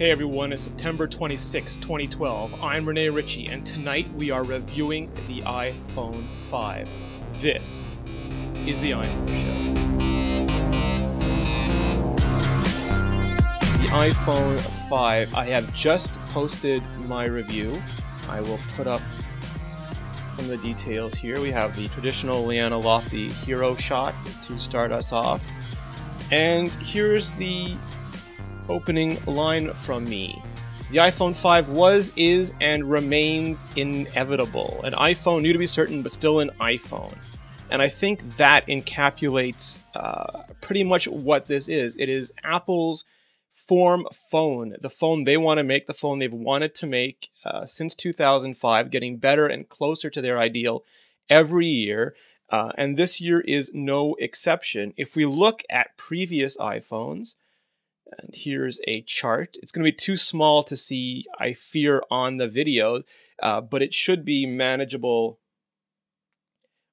Hey everyone, it's September 26, 2012. I'm Rene Ritchie, and tonight we are reviewing the iPhone 5. This is the iMore Show. The iPhone 5, I have just posted my review. I will put up some of the details here. We have the traditional Liana Lofty hero shot to start us off. And here's the opening line from me. The iPhone 5 was, is, and remains inevitable. An iPhone, new to be certain, but still an iPhone. And I think that encapsulates pretty much what this is. It is Apple's form phone, the phone they want to make, the phone they've wanted to make since 2005, getting better and closer to their ideal every year. And this year is no exception. If we look at previous iPhones, and here's a chart. It's going to be too small to see, I fear, on the video, but it should be manageable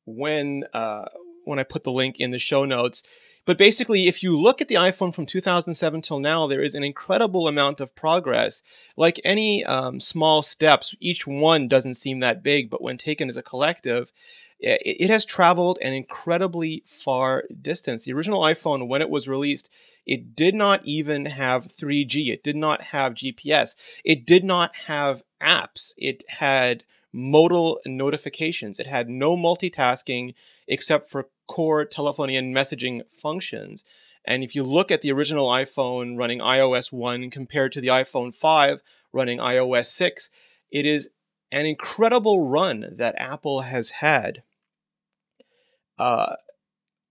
when I put the link in the show notes. But basically, if you look at the iPhone from 2007 till now, there is an incredible amount of progress. Like any small steps, each one doesn't seem that big, but when taken as a collective, it has traveled an incredibly far distance. The original iPhone, when it was released, it did not even have 3G. It did not have GPS. It did not have apps. It had modal notifications. It had no multitasking except for core telephony and messaging functions. And if you look at the original iPhone running iOS 1 compared to the iPhone 5 running iOS 6, it is an incredible run that Apple has had.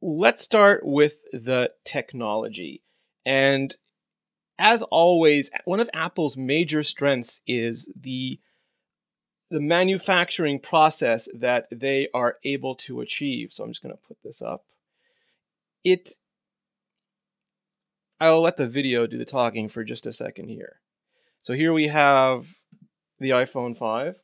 Let's start with the technology. And as always, one of Apple's major strengths is the manufacturing process that they are able to achieve. So I'm just going to put this up. I'll let the video do the talking for just a second here. So here we have the iPhone 5.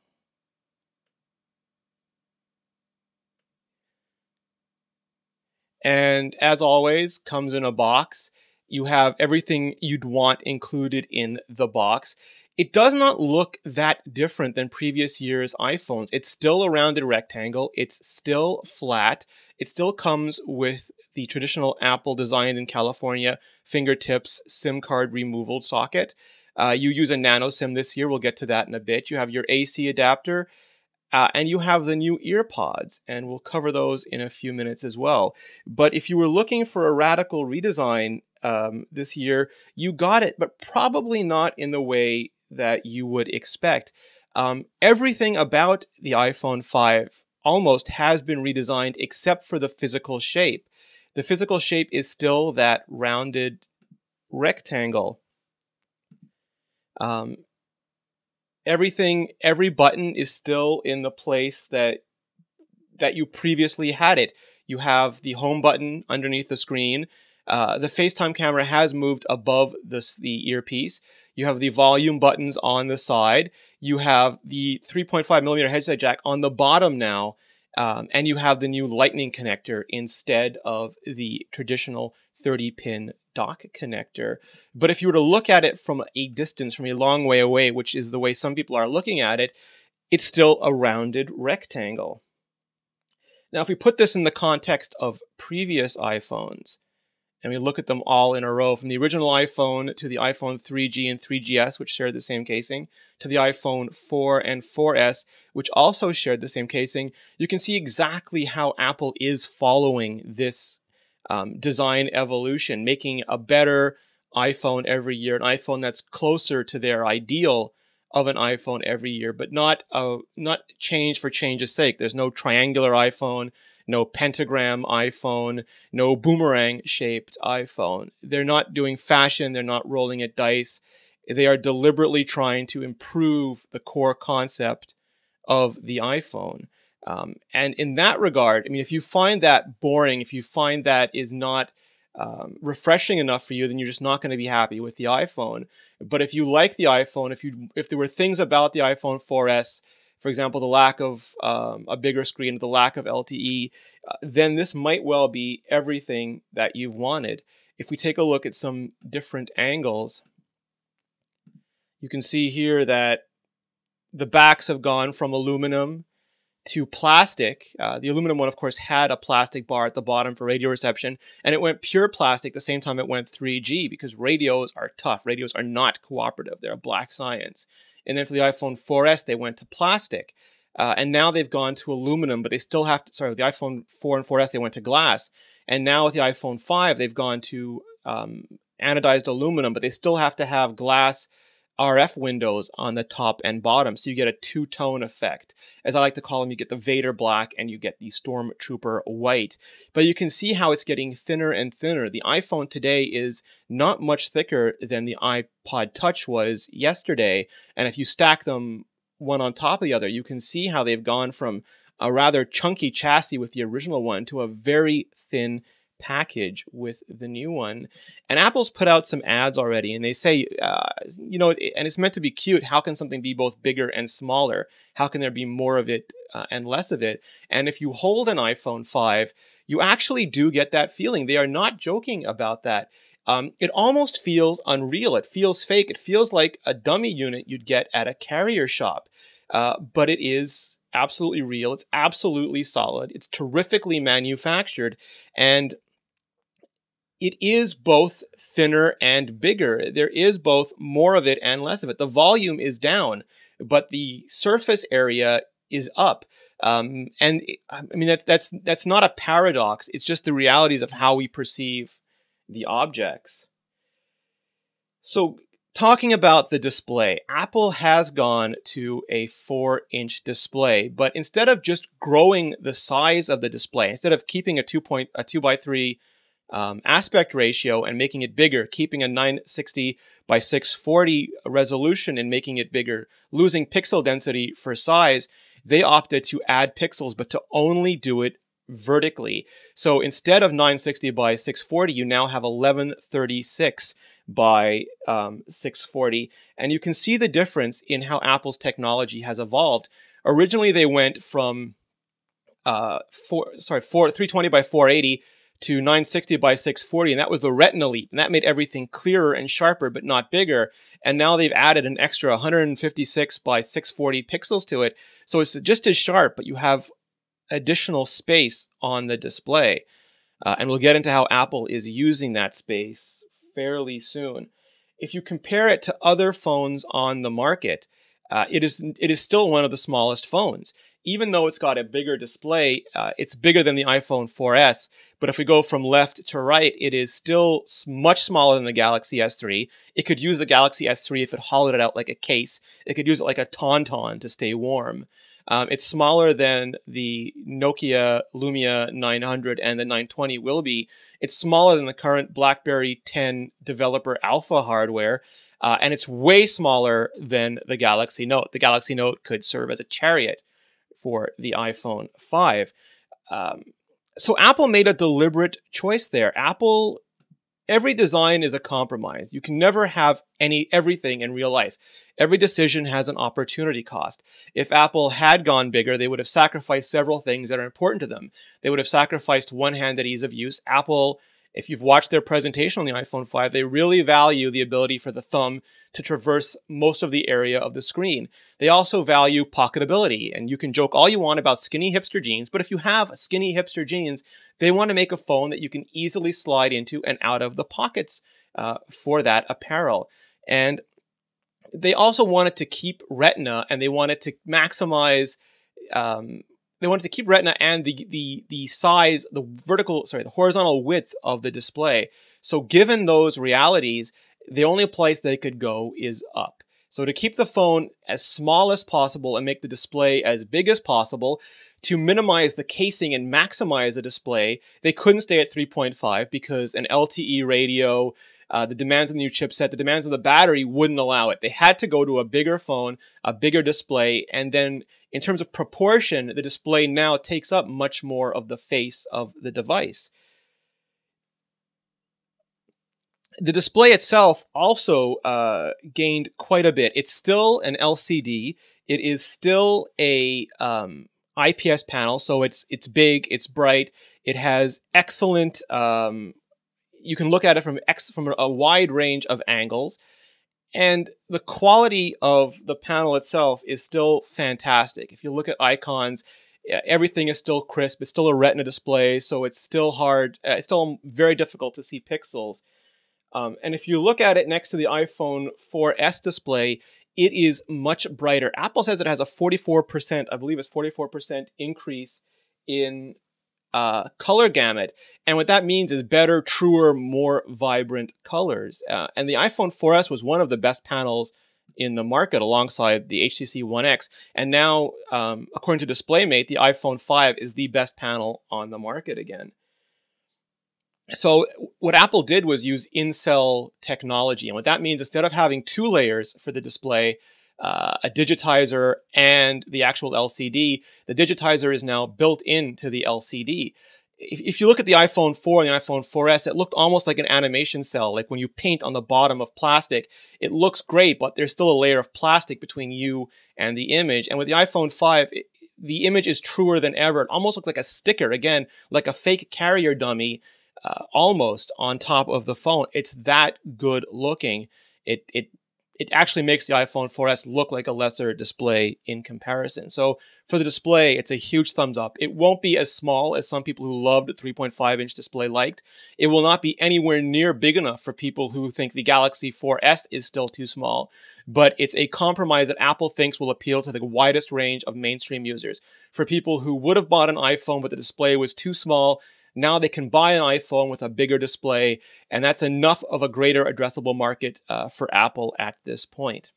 And as always, comes in a box. You have everything you'd want included in the box. It does not look that different than previous year's iPhones. It's still a rounded rectangle. It's still flat. It still comes with the traditional Apple designed in California fingertips SIM card removal socket. You use a nano SIM this year. We'll get to that in a bit. You have your AC adapter. And you have the new Earpods, and we'll cover those in a few minutes as well. But if you were looking for a radical redesign this year, you got it, but probably not in the way that you would expect. Everything about the iPhone 5 almost has been redesigned except for the physical shape. The physical shape is still that rounded rectangle. Every button is still in the place that you previously had it. You have the home button underneath the screen. The FaceTime camera has moved above the earpiece. You have the volume buttons on the side. You have the 3.5mm headset jack on the bottom now. And you have the new Lightning connector instead of the traditional 30-pin dock connector. But if you were to look at it from a distance, from a long way away, which is the way some people are looking at it, it's still a rounded rectangle. Now, if we put this in the context of previous iPhones, and we look at them all in a row, from the original iPhone to the iPhone 3G and 3GS, which shared the same casing, to the iPhone 4 and 4S, which also shared the same casing, you can see exactly how Apple is following this design evolution, making a better iPhone every year, an iPhone that's closer to their ideal of an iPhone every year, but not change for change's sake. There's no triangular iPhone, no pentagram iPhone, no boomerang-shaped iPhone. They're not doing fashion. They're not rolling at dice. They are deliberately trying to improve the core concept of the iPhone. And in that regard, I mean, if you find that boring, if you find that is not refreshing enough for you, then you're just not going to be happy with the iPhone. But if you like the iPhone, if there were things about the iPhone 4S, for example, the lack of a bigger screen, the lack of LTE, then this might well be everything that you've wanted. If we take a look at some different angles, You can see here that the backs have gone from aluminum to plastic. The aluminum one, of course, had a plastic bar at the bottom for radio reception, and it went pure plastic the same time it went 3G, because radios are tough. Radios are not cooperative. They're a black science. And then for the iPhone 4S, they went to plastic. And now they've gone to aluminum, but they still have to, sorry, with the iPhone 4 and 4S, they went to glass. And now with the iPhone 5, they've gone to anodized aluminum, but they still have to have glass RF windows on the top and bottom, so you get a two-tone effect. As I like to call them, you get the Vader black and you get the Stormtrooper white. But you can see how it's getting thinner and thinner. The iPhone today is not much thicker than the iPod Touch was yesterday, and if you stack them one on top of the other, you can see how they've gone from a rather chunky chassis with the original one to a very thin package with the new one. And Apple's put out some ads already, and they say, you know, and it's meant to be cute. How can something be both bigger and smaller? How can there be more of it and less of it? And if you hold an iPhone 5, you actually do get that feeling. They are not joking about that. It almost feels unreal. It feels fake. It feels like a dummy unit you'd get at a carrier shop. But it is absolutely real. It's absolutely solid. It's terrifically manufactured. And it is both thinner and bigger. There is both more of it and less of it. The volume is down, but the surface area is up. And I mean, that's not a paradox. It's just the realities of how we perceive the objects. So talking about the display, Apple has gone to a 4-inch display, but instead of just growing the size of the display, instead of keeping a 2 by 3 aspect ratio and making it bigger, keeping a 960 by 640 resolution and making it bigger, losing pixel density for size, they opted to add pixels, but to only do it vertically. So instead of 960 by 640, you now have 1136 by 640. And you can see the difference in how Apple's technology has evolved. Originally, they went from 320 by 480 to 960 by 640, and that was the Retina Leap, and that made everything clearer and sharper, but not bigger. And now they've added an extra 156 by 640 pixels to it, so it's just as sharp, but you have additional space on the display. And we'll get into how Apple is using that space fairly soon. If you compare it to other phones on the market, it is still one of the smallest phones. Even though it's got a bigger display, it's bigger than the iPhone 4S. But if we go from left to right, it is still much smaller than the Galaxy S3. It could use the Galaxy S3 if it hollowed it out like a case. It could use it like a tauntaun to stay warm. It's smaller than the Nokia Lumia 900 and the 920 will be. It's smaller than the current BlackBerry 10 developer alpha hardware. And it's way smaller than the Galaxy Note. The Galaxy Note could serve as a chariot for the iPhone 5. So Apple made a deliberate choice there. Every design is a compromise. You can never have everything in real life. Every decision has an opportunity cost. If Apple had gone bigger, they would have sacrificed several things that are important to them. They would have sacrificed one-handed ease of use. Apple, if you've watched their presentation on the iPhone 5, they really value the ability for the thumb to traverse most of the area of the screen. They also value pocketability, and you can joke all you want about skinny hipster jeans, but if you have skinny hipster jeans, they want to make a phone that you can easily slide into and out of the pockets for that apparel. And they also wanted to keep Retina, and they wanted to maximize they wanted to keep Retina and the size, the horizontal width of the display. So given those realities, the only place they could go is up. So to keep the phone as small as possible and make the display as big as possible, to minimize the casing and maximize the display, they couldn't stay at 3.5 because an LTE radio, the demands of the new chipset, the demands of the battery wouldn't allow it. They had to go to a bigger phone, a bigger display, and then in terms of proportion, the display now takes up much more of the face of the device. The display itself also gained quite a bit. It's still an LCD. It is still a IPS panel, so it's big, it's bright, it has excellent. You can look at it from a wide range of angles, And the quality of the panel itself is still fantastic. If you look at icons, everything is still crisp. It's still a Retina display, so it's still hard. It's still very difficult to see pixels. And if you look at it next to the iPhone 4S display, it is much brighter. Apple says it has a 44%, I believe it's 44% increase in color gamut. And what that means is better, truer, more vibrant colors. And the iPhone 4S was one of the best panels in the market alongside the HTC One X. And now, according to DisplayMate, the iPhone 5 is the best panel on the market again. So what Apple did was use in-cell technology. And what that means, instead of having two layers for the display, a digitizer and the actual LCD, the digitizer is now built into the LCD. If you look at the iPhone 4 and the iPhone 4S, it looked almost like an animation cell. Like when you paint on the bottom of plastic, it looks great, but there's still a layer of plastic between you and the image. And with the iPhone 5, the image is truer than ever. It almost looks like a sticker, again, like a fake carrier dummy, almost on top of the phone. It's that good looking. It actually makes the iPhone 4S look like a lesser display in comparison. So for the display, it's a huge thumbs up. It won't be as small as some people who loved the 3.5-inch display liked. It will not be anywhere near big enough for people who think the Galaxy 4S is still too small. But it's a compromise that Apple thinks will appeal to the widest range of mainstream users. For people who would have bought an iPhone but the display was too small, now they can buy an iPhone with a bigger display, and that's enough of a greater addressable market for Apple at this point.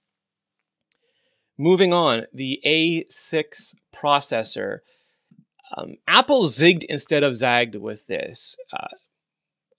Moving on, the A6 processor. Apple zigged instead of zagged with this.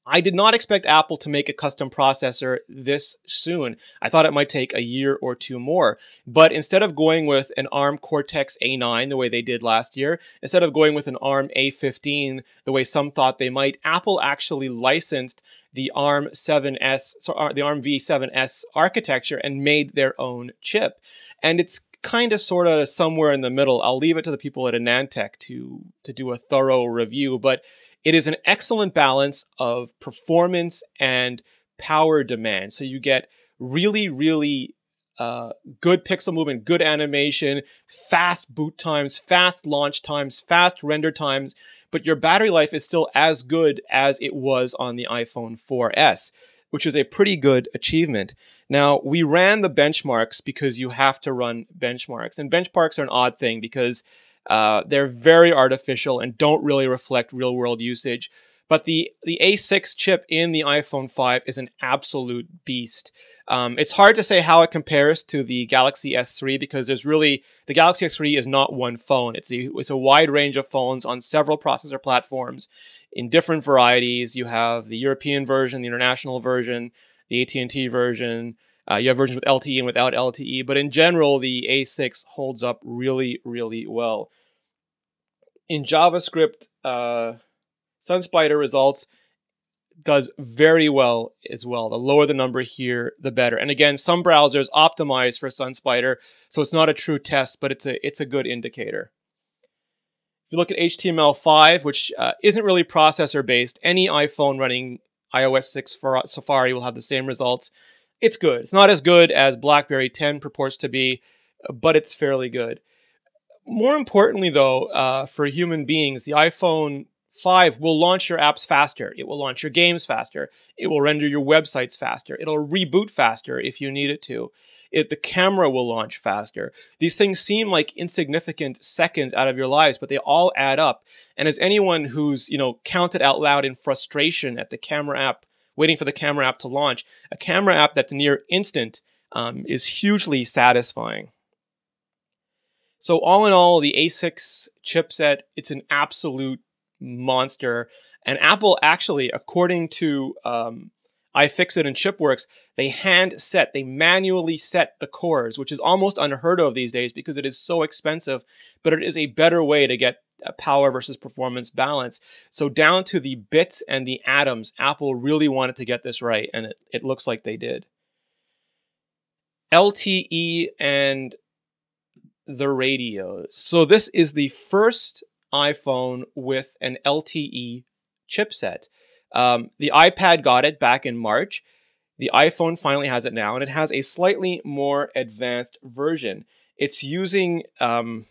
I did not expect Apple to make a custom processor this soon. I thought it might take a year or two more. But instead of going with an ARM Cortex A9 the way they did last year, instead of going with an ARM A15 the way some thought they might, Apple actually licensed the ARM the ARM v7S architecture and made their own chip. And it's kind of sort of somewhere in the middle. I'll leave it to the people at AnandTech to do a thorough review, but it is an excellent balance of performance and power demand. So you get really, really good pixel movement, good animation, fast boot times, fast launch times, fast render times, but your battery life is still as good as it was on the iPhone 4S, which is a pretty good achievement. Now, we ran the benchmarks because you have to run benchmarks. And benchmarks are an odd thing because they're very artificial and don't really reflect real-world usage. But the A6 chip in the iPhone 5 is an absolute beast. It's hard to say how it compares to the Galaxy S3 because the Galaxy S3 is not one phone. It's a wide range of phones on several processor platforms in different varieties. You have the European version, the international version, the AT&T version. You have versions with LTE and without LTE. But in general, the A6 holds up really, really well. In JavaScript, SunSpider results does very well as well. The lower the number here, the better. And again, some browsers optimize for SunSpider, so it's not a true test, but it's a good indicator. If you look at HTML5, which isn't really processor-based, any iPhone running iOS 6 for Safari will have the same results. It's good. It's not as good as BlackBerry 10 purports to be, but it's fairly good. More importantly, though, for human beings, the iPhone 5 will launch your apps faster. It will launch your games faster. It will render your websites faster. It'll reboot faster if you need it to. The camera will launch faster. These things seem like insignificant seconds out of your lives, but they all add up. And as anyone who's, counted out loud in frustration at the camera app, waiting for the camera app to launch, a camera app that's near instant is hugely satisfying. So all in all, the A6 chipset, it's an absolute monster. And Apple actually, according to iFixit and Chipworks, they manually set the cores, which is almost unheard of these days because it is so expensive, but it is a better way to get a power versus performance balance. So down to the bits and the atoms, Apple really wanted to get this right, and it looks like they did. LTE and the radios. So this is the first iPhone with an LTE chipset. The iPad got it back in March. The iPhone finally has it now, and it has a slightly more advanced version. It's using the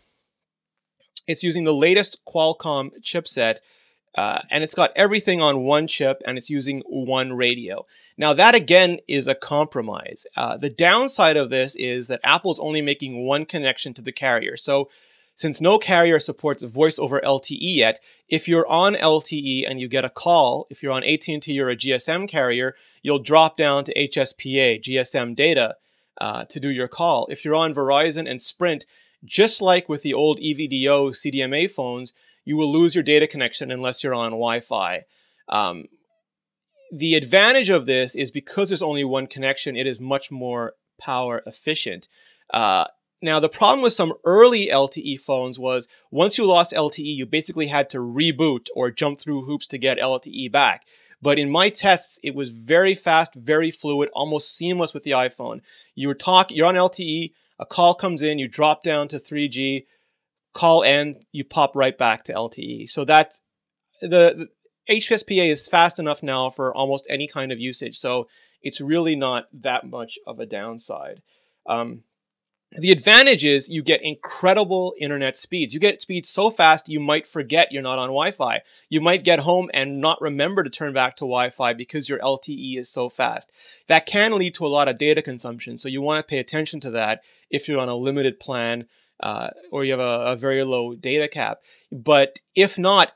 latest Qualcomm chipset, and it's got everything on one chip, and it's using one radio. Now, that again is a compromise. The downside of this is that Apple's only making one connection to the carrier. So, since no carrier supports voice over LTE yet, if you're on LTE and you get a call, if you're on AT&T or a GSM carrier, you'll drop down to HSPA, GSM data, to do your call. If you're on Verizon and Sprint, just like with the old EVDO CDMA phones, you will lose your data connection unless you're on Wi-Fi. The advantage of this is because there's only one connection, it is much more power efficient. Now, the problem with some early LTE phones was once you lost LTE, you basically had to reboot or jump through hoops to get LTE back. But in my tests, it was very fast, very fluid, almost seamless with the iPhone. You're on LTE, a call comes in, you drop down to 3G, call end, you pop right back to LTE. So that's the HSPA is fast enough now for almost any kind of usage. So it's really not that much of a downside. The advantage is you get incredible internet speeds. You get speeds so fast you might forget you're not on Wi-Fi. You might get home and not remember to turn back to Wi-Fi because your LTE is so fast. That can lead to a lot of data consumption, so you want to pay attention to that if you're on a limited plan or you have a very low data cap. But if not,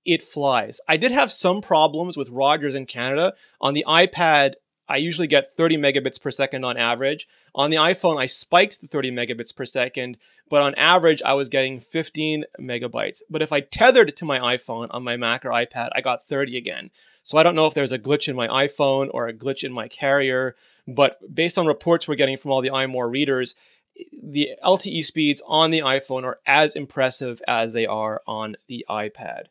it flies. I did have some problems with Rogers in Canada. On the iPad, I usually get 30 megabits per second on average. On the iPhone, I spiked to 30 megabits per second, but on average, I was getting 15 megabytes. But if I tethered it to my iPhone on my Mac or iPad, I got 30 again. So I don't know if there's a glitch in my iPhone or a glitch in my carrier, but based on reports we're getting from all the iMore readers, the LTE speeds on the iPhone are as impressive as they are on the iPad.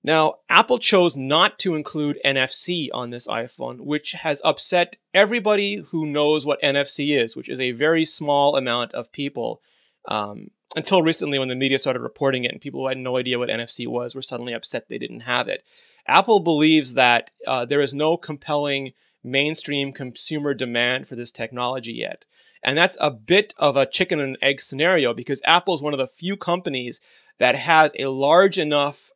Now, Apple chose not to include NFC on this iPhone, which has upset everybody who knows what NFC is, which is a very small amount of people. Until recently when the media started reporting it and people who had no idea what NFC was were suddenly upset they didn't have it. Apple believes that there is no compelling mainstream consumer demand for this technology yet. And that's a bit of a chicken and egg scenario because Apple is one of the few companies that has a large enough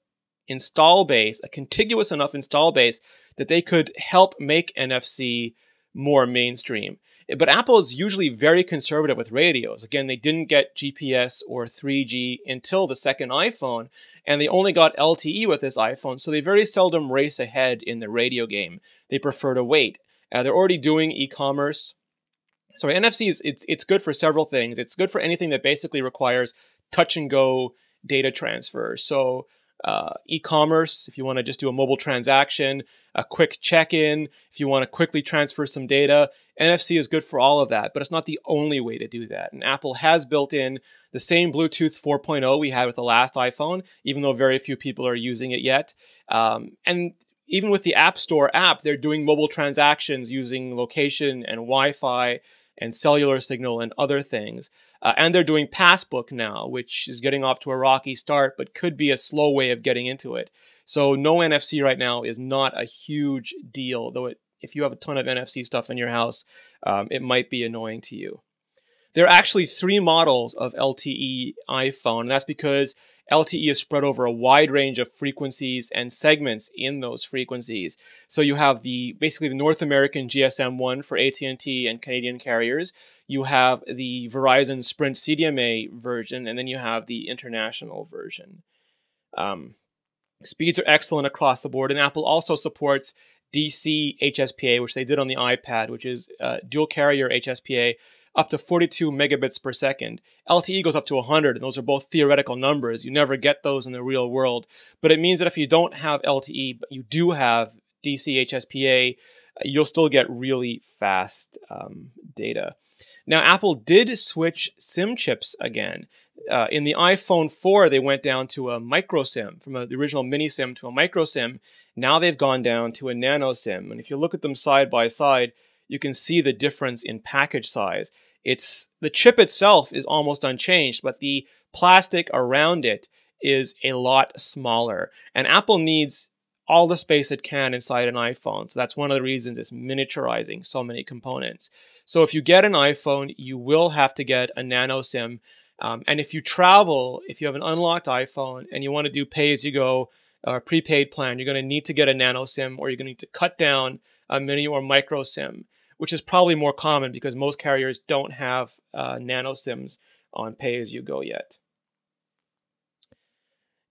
install base, a contiguous enough install base that they could help make NFC more mainstream. But Apple is usually very conservative with radios. Again, they didn't get GPS or 3G until the second iPhone, and they only got LTE with this iPhone, so they very seldom race ahead in the radio game. They prefer to wait. They're already doing e-commerce. So NFC it's good for several things. It's good for anything that basically requires touch and go data transfer. So e-commerce, if you want to just do a mobile transaction, a quick check-in, if you want to quickly transfer some data, NFC is good for all of that, but it's not the only way to do that. And Apple has built in the same Bluetooth 4.0 we had with the last iPhone, even though very few people are using it yet. And even with the App Store app, they're doing mobile transactions using location and Wi-Fi and cellular signal and other things. And they're doing Passbook now, which is getting off to a rocky start, but could be a slow way of getting into it. So no NFC right now is not a huge deal, though if you have a ton of NFC stuff in your house, it might be annoying to you. There are actually 3 models of LTE iPhone, and that's because LTE is spread over a wide range of frequencies and segments in those frequencies. So you have basically the North American GSM one for AT&T and Canadian carriers. You have the Verizon Sprint CDMA version, and then you have the international version. Speeds are excellent across the board, and Apple also supports DC HSPA, which they did on the iPad, which is dual carrier HSPA, up to 42 megabits per second. LTE goes up to 100, and those are both theoretical numbers. You never get those in the real world. But it means that if you don't have LTE, but you do have DC HSPA, you'll still get really fast data. Now, Apple did switch SIM chips again. In the iPhone 4, they went down to a micro SIM, from the original mini SIM to a micro SIM. Now they've gone down to a nano SIM. And if you look at them side by side, you can see the difference in package size. The chip itself is almost unchanged, but the plastic around it is a lot smaller. And Apple needs all the space it can inside an iPhone. So that's one of the reasons it's miniaturizing so many components. So if you get an iPhone, you will have to get a nano SIM. And if you travel, if you have an unlocked iPhone and you want to do pay-as-you-go prepaid plan, you're going to need to get a nano SIM, or you're going to need to cut down a mini or micro SIM, which is probably more common because most carriers don't have nano SIMs on pay-as-you-go yet.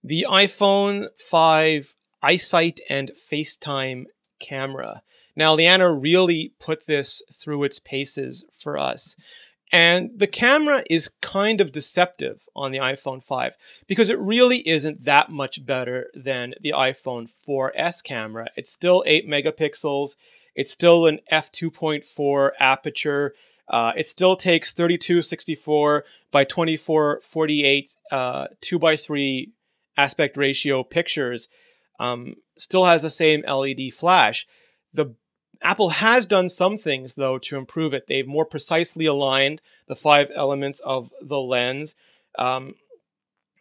The iPhone 5 iSight and FaceTime camera. Now, Liana really put this through its paces for us. And the camera is kind of deceptive on the iPhone 5 because it really isn't that much better than the iPhone 4S camera. It's still 8 megapixels. It's still an f2.4 aperture. It still takes 3264 by 2448 2:3 aspect ratio pictures. Still has the same LED flash. The Apple has done some things, though, to improve it. They've more precisely aligned the 5 elements of the lens.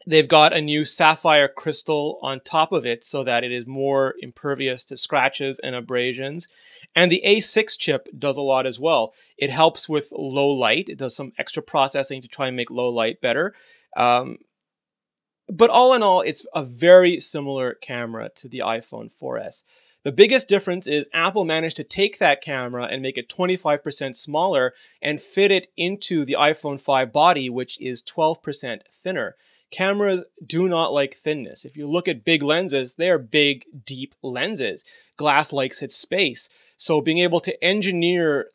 They've got a new sapphire crystal on top of it so that it is more impervious to scratches and abrasions. And the A6 chip does a lot as well. It helps with low light. It does some extra processing to try and make low light better. But all in all, it's a very similar camera to the iPhone 4S. The biggest difference is Apple managed to take that camera and make it 25% smaller and fit it into the iPhone 5 body, which is 12% thinner. Cameras do not like thinness. If you look at big lenses, they are big, deep lenses. Glass likes its space. So being able to engineer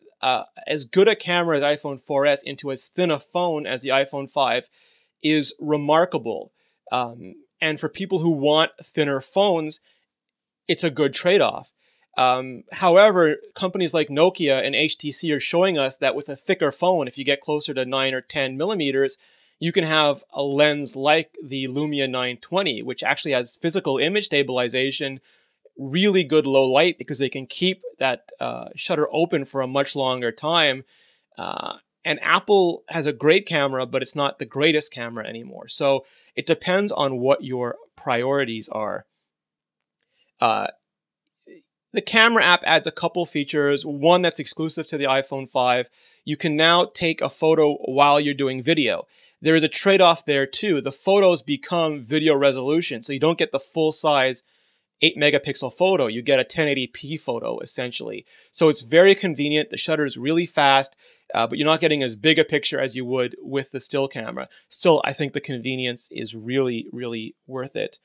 as good a camera as iPhone 4S into as thin a phone as the iPhone 5 is remarkable. And for people who want thinner phones, it's a good trade-off. However, companies like Nokia and HTC are showing us that with a thicker phone, if you get closer to 9 or 10 millimeters, you can have a lens like the Lumia 920, which actually has physical image stabilization, really good low light because they can keep that shutter open for a much longer time. And Apple has a great camera, but it's not the greatest camera anymore. So it depends on what your priorities are. The camera app adds a couple features. One that's exclusive to the iPhone 5. You can now take a photo while you're doing video. There is a trade-off there too. The photos become video resolution, so you don't get the full-size 8 megapixel photo. You get a 1080p photo essentially. So it's very convenient. The shutter is really fast, but you're not getting as big a picture as you would with the still camera. Still, I think the convenience is really, really worth it.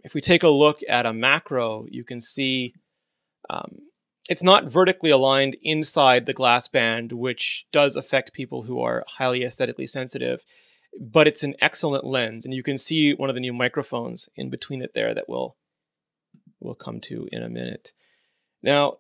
If we take a look at a macro, you can see it's not vertically aligned inside the glass band, which does affect people who are highly aesthetically sensitive, but it's an excellent lens. And you can see one of the new microphones in between it there that we'll come to in a minute. Now,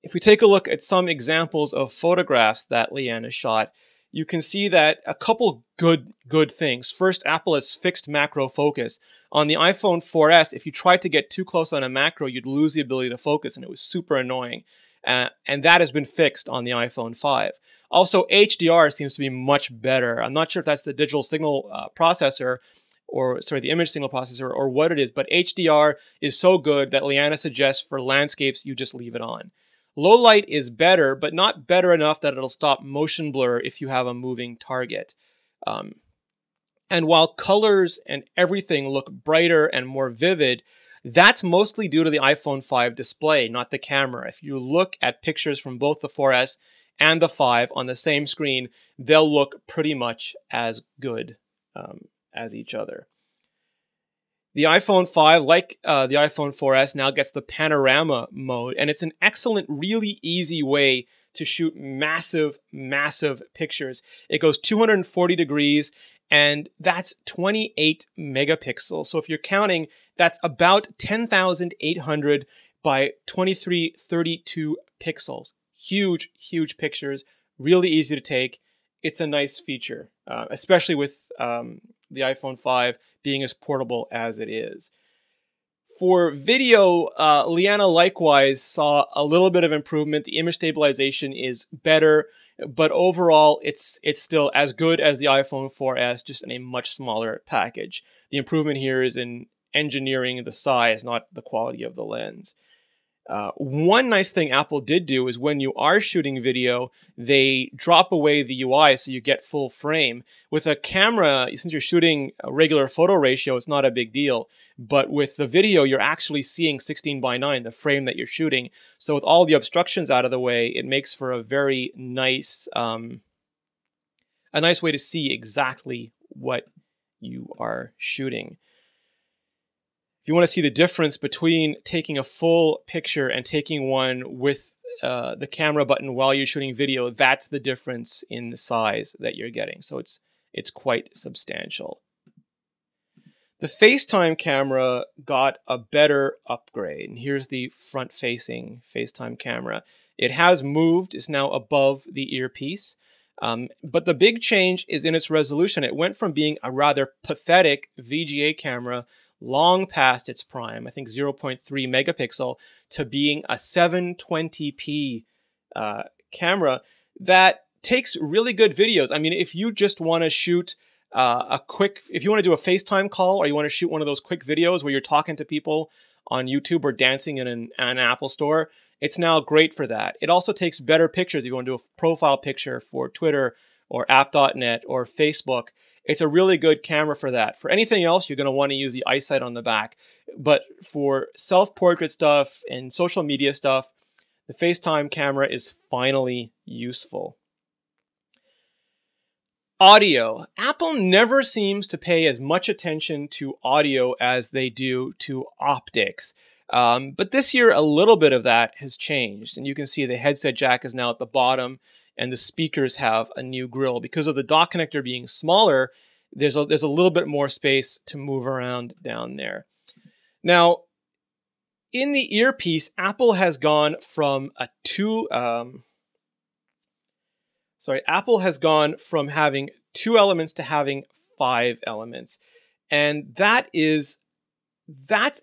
if we take a look at some examples of photographs that Liana shot, you can see that a couple good things. First, Apple has fixed macro focus. On the iPhone 4S, if you tried to get too close on a macro, you'd lose the ability to focus, and it was super annoying. And that has been fixed on the iPhone 5. Also, HDR seems to be much better. I'm not sure if that's the digital signal processor, the image signal processor, or what it is, but HDR is so good that Liana suggests for landscapes, you just leave it on. Low light is better, but not better enough that it'll stop motion blur if you have a moving target. And while colors and everything look brighter and more vivid, that's mostly due to the iPhone 5 display, not the camera. If you look at pictures from both the 4S and the 5 on the same screen, they'll look pretty much as good as each other. The iPhone 5, like the iPhone 4S, now gets the panorama mode, and it's an excellent, really easy way to shoot massive, massive pictures. It goes 240 degrees, and that's 28 megapixels. So if you're counting, that's about 10,800 by 2332 pixels. Huge, huge pictures, really easy to take. It's a nice feature, especially with the iPhone 5 being as portable as it is. For video, Liana likewise saw a little bit of improvement. The image stabilization is better, but overall it's still as good as the iPhone 4S, just in a much smaller package. The improvement here is in engineering the size, not the quality of the lens. One nice thing Apple did do is when you are shooting video, they drop away the UI so you get full frame. With a camera, since you're shooting a regular photo ratio, it's not a big deal. But with the video, you're actually seeing 16:9, the frame that you're shooting. So with all the obstructions out of the way, it makes for a very nice, way to see exactly what you are shooting. If you want to see the difference between taking a full picture and taking one with the camera button while you're shooting video, that's the difference in the size that you're getting. So it's quite substantial. The FaceTime camera got a better upgrade. And here's the front-facing FaceTime camera. It has moved. It's now above the earpiece. But the big change is in its resolution. It went from being a rather pathetic VGA camera long past its prime, I think 0.3 megapixel, to being a 720p camera that takes really good videos. I mean, if you just want to shoot if you want to do a FaceTime call, or you want to shoot one of those quick videos where you're talking to people on YouTube or dancing in an Apple store, it's now great for that. It also takes better pictures if you want to do a profile picture for Twitter or app.net or Facebook. It's a really good camera for that. For anything else, you're going to want to use the iSight on the back. But for self-portrait stuff and social media stuff, the FaceTime camera is finally useful. Audio. Apple never seems to pay as much attention to audio as they do to optics. But this year, a little bit of that has changed. And you can see the headset jack is now at the bottom, and the speakers have a new grill. Because of the dock connector being smaller, there's a little bit more space to move around down there. Now, in the earpiece, Apple has gone from Apple has gone from having 2 elements to having 5 elements. And that's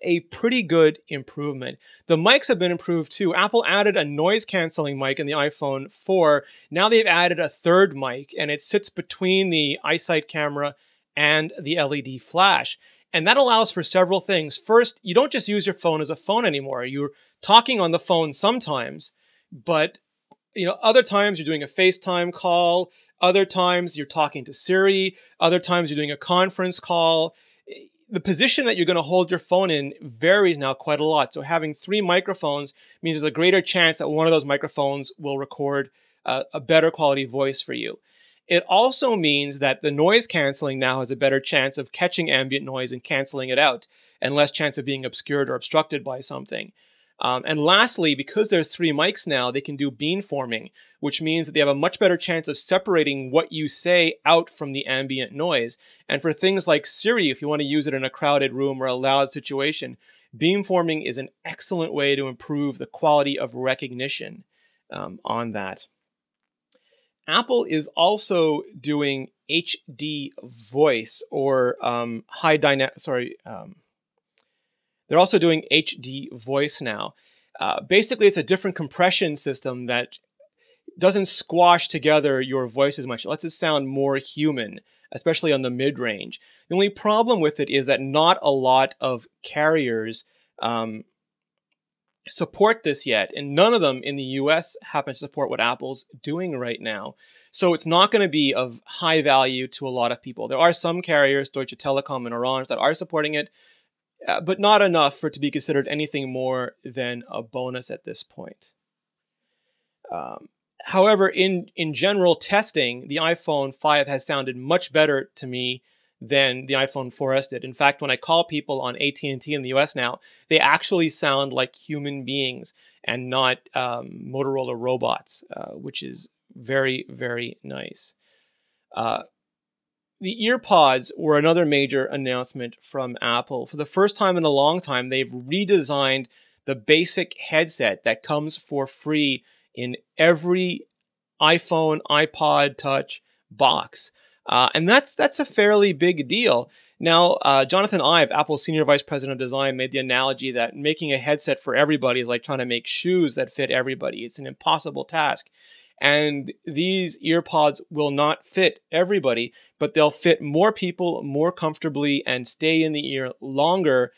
a pretty good improvement. The mics have been improved too. Apple added a noise canceling mic in the iPhone 4. Now they've added a third mic, and it sits between the iSight camera and the LED flash. And that allows for several things. First, you don't just use your phone as a phone anymore. You're talking on the phone sometimes, but other times you're doing a FaceTime call, other times you're talking to Siri, other times you're doing a conference call. The position that you're going to hold your phone in varies now quite a lot. So having 3 microphones means there's a greater chance that one of those microphones will record a better quality voice for you. It also means that the noise canceling now has a better chance of catching ambient noise and canceling it out, and less chance of being obscured or obstructed by something. And lastly, because there's 3 mics now, they can do beamforming, which means that they have a much better chance of separating what you say out from the ambient noise. And for things like Siri, if you want to use it in a crowded room or a loud situation, beamforming is an excellent way to improve the quality of recognition on that. Apple is also doing HD voice, or they're also doing HD voice now. Basically, it's a different compression system that doesn't squash together your voice as much. It lets it sound more human, especially on the mid-range. The only problem with it is that not a lot of carriers support this yet, and none of them in the US happen to support what Apple's doing right now. So it's not going to be of high value to a lot of people. There are some carriers, Deutsche Telekom and Orange, that are supporting it, but not enough for it to be considered anything more than a bonus at this point. However, in general testing, the iPhone 5 has sounded much better to me than the iPhone 4S did. In fact, when I call people on AT&T in the US now, they actually sound like human beings and not Motorola robots, which is very, very nice. The Earpods were another major announcement from Apple. For the first time in a long time, they've redesigned the basic headset that comes for free in every iPhone, iPod Touch box. And that's a fairly big deal. Now, Jonathan Ive, Apple's Senior Vice President of Design, made the analogy that making a headset for everybody is like trying to make shoes that fit everybody. It's an impossible task. And these earpods will not fit everybody, but they'll fit more people more comfortably and stay in the ear longer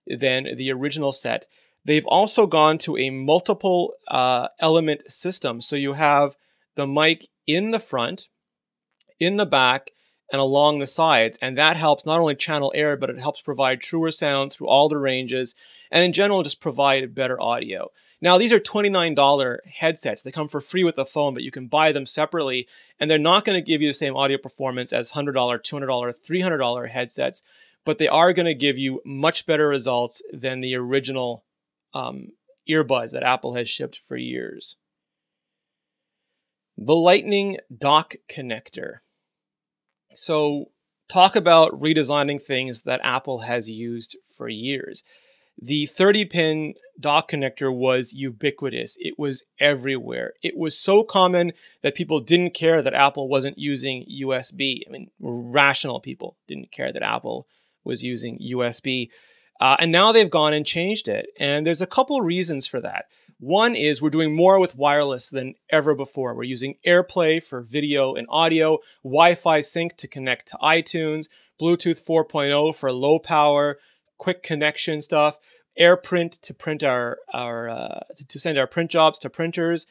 than the original set. They've also gone to a multiple element system. So you have the mic in the front, in the back, and along the sides. And that helps not only channel air, but it helps provide truer sound through all the ranges, and in general, just provide better audio. Now, these are $29 headsets. They come for free with the phone, but you can buy them separately, and they're not going to give you the same audio performance as $100, $200, $300 headsets, but they are going to give you much better results than the original earbuds that Apple has shipped for years. The Lightning dock connector. So talk about redesigning things that Apple has used for years. The 30-pin dock connector was ubiquitous. It was everywhere. It was so common that people didn't care that Apple wasn't using USB. I mean, rational people didn't care that Apple was using USB. And now they've gone and changed it. And there's a couple reasons for that. One is we're doing more with wireless than ever before. We're using AirPlay for video and audio, Wi-Fi sync to connect to iTunes, Bluetooth 4.0 for low power, quick connection stuff, AirPrint to print to send our print jobs to printers.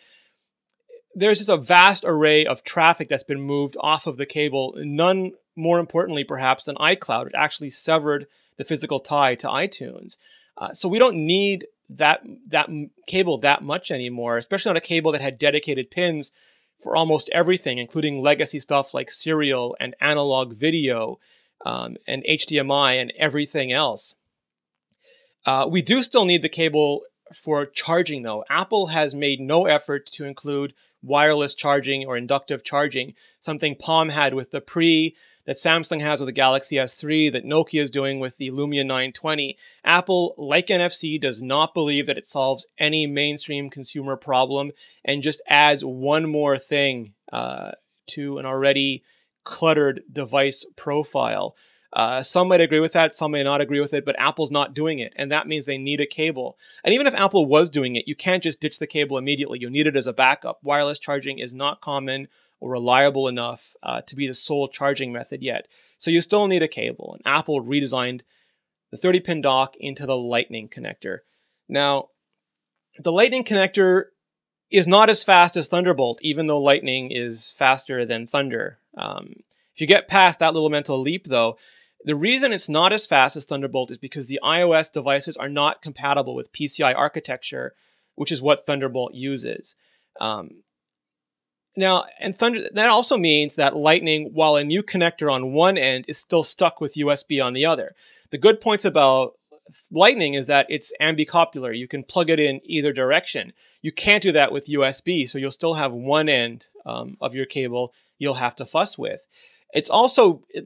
There's just a vast array of traffic that's been moved off of the cable. None more importantly, perhaps, than iCloud. It actually severed the physical tie to iTunes. So we don't need that cable that much anymore, especially on a cable that had dedicated pins for almost everything, including legacy stuff like serial and analog video and HDMI and everything else. We do still need the cable for charging, though. Apple has made no effort to include wireless charging or inductive charging, something Palm had with the Pre, that Samsung has with the Galaxy S3, that Nokia is doing with the Lumia 920. Apple, like NFC, does not believe that it solves any mainstream consumer problem and just adds one more thing to an already cluttered device profile. Some might agree with that, some may not agree with it, but Apple's not doing it, and that means they need a cable. And even if Apple was doing it, you can't just ditch the cable immediately. You need it as a backup. Wireless charging is not common or reliable enough to be the sole charging method yet. So you still need a cable, and Apple redesigned the 30-pin dock into the Lightning connector. Now, the Lightning connector is not as fast as Thunderbolt, even though Lightning is faster than Thunder. If you get past that little mental leap, though, the reason it's not as fast as Thunderbolt is because the iOS devices are not compatible with PCI architecture, which is what Thunderbolt uses. Now, that also means that Lightning, while a new connector on one end, is still stuck with USB on the other. The good points about Lightning is that it's ambicopular. You can plug it in either direction. You can't do that with USB, so you'll still have one end of your cable you'll have to fuss with. It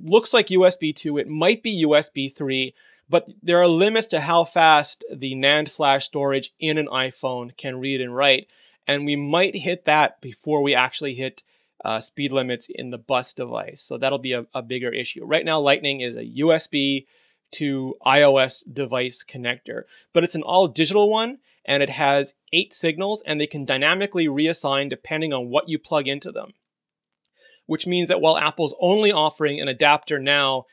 looks like USB 2. It might be USB 3, but there are limits to how fast the NAND flash storage in an iPhone can read and write. And we might hit that before we actually hit speed limits in the bus device. So that'll be a bigger issue. Right now, Lightning is a USB to iOS device connector, but it's an all digital one, and it has 8 signals, and they can dynamically reassign depending on what you plug into them. Which means that while Apple's only offering an adapter now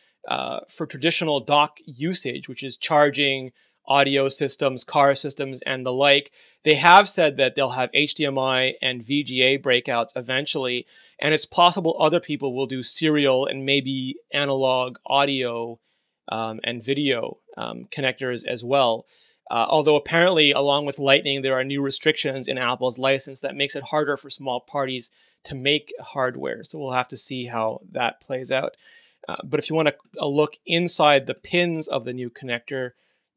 for traditional dock usage, which is charging audio systems, car systems, and the like, they have said that they'll have HDMI and VGA breakouts eventually, and it's possible other people will do serial and maybe analog audio and video connectors as well. Although apparently, along with Lightning, there are new restrictions in Apple's license that makes it harder for small parties to make hardware. So we'll have to see how that plays out. But if you want a look inside the pins of the new connector,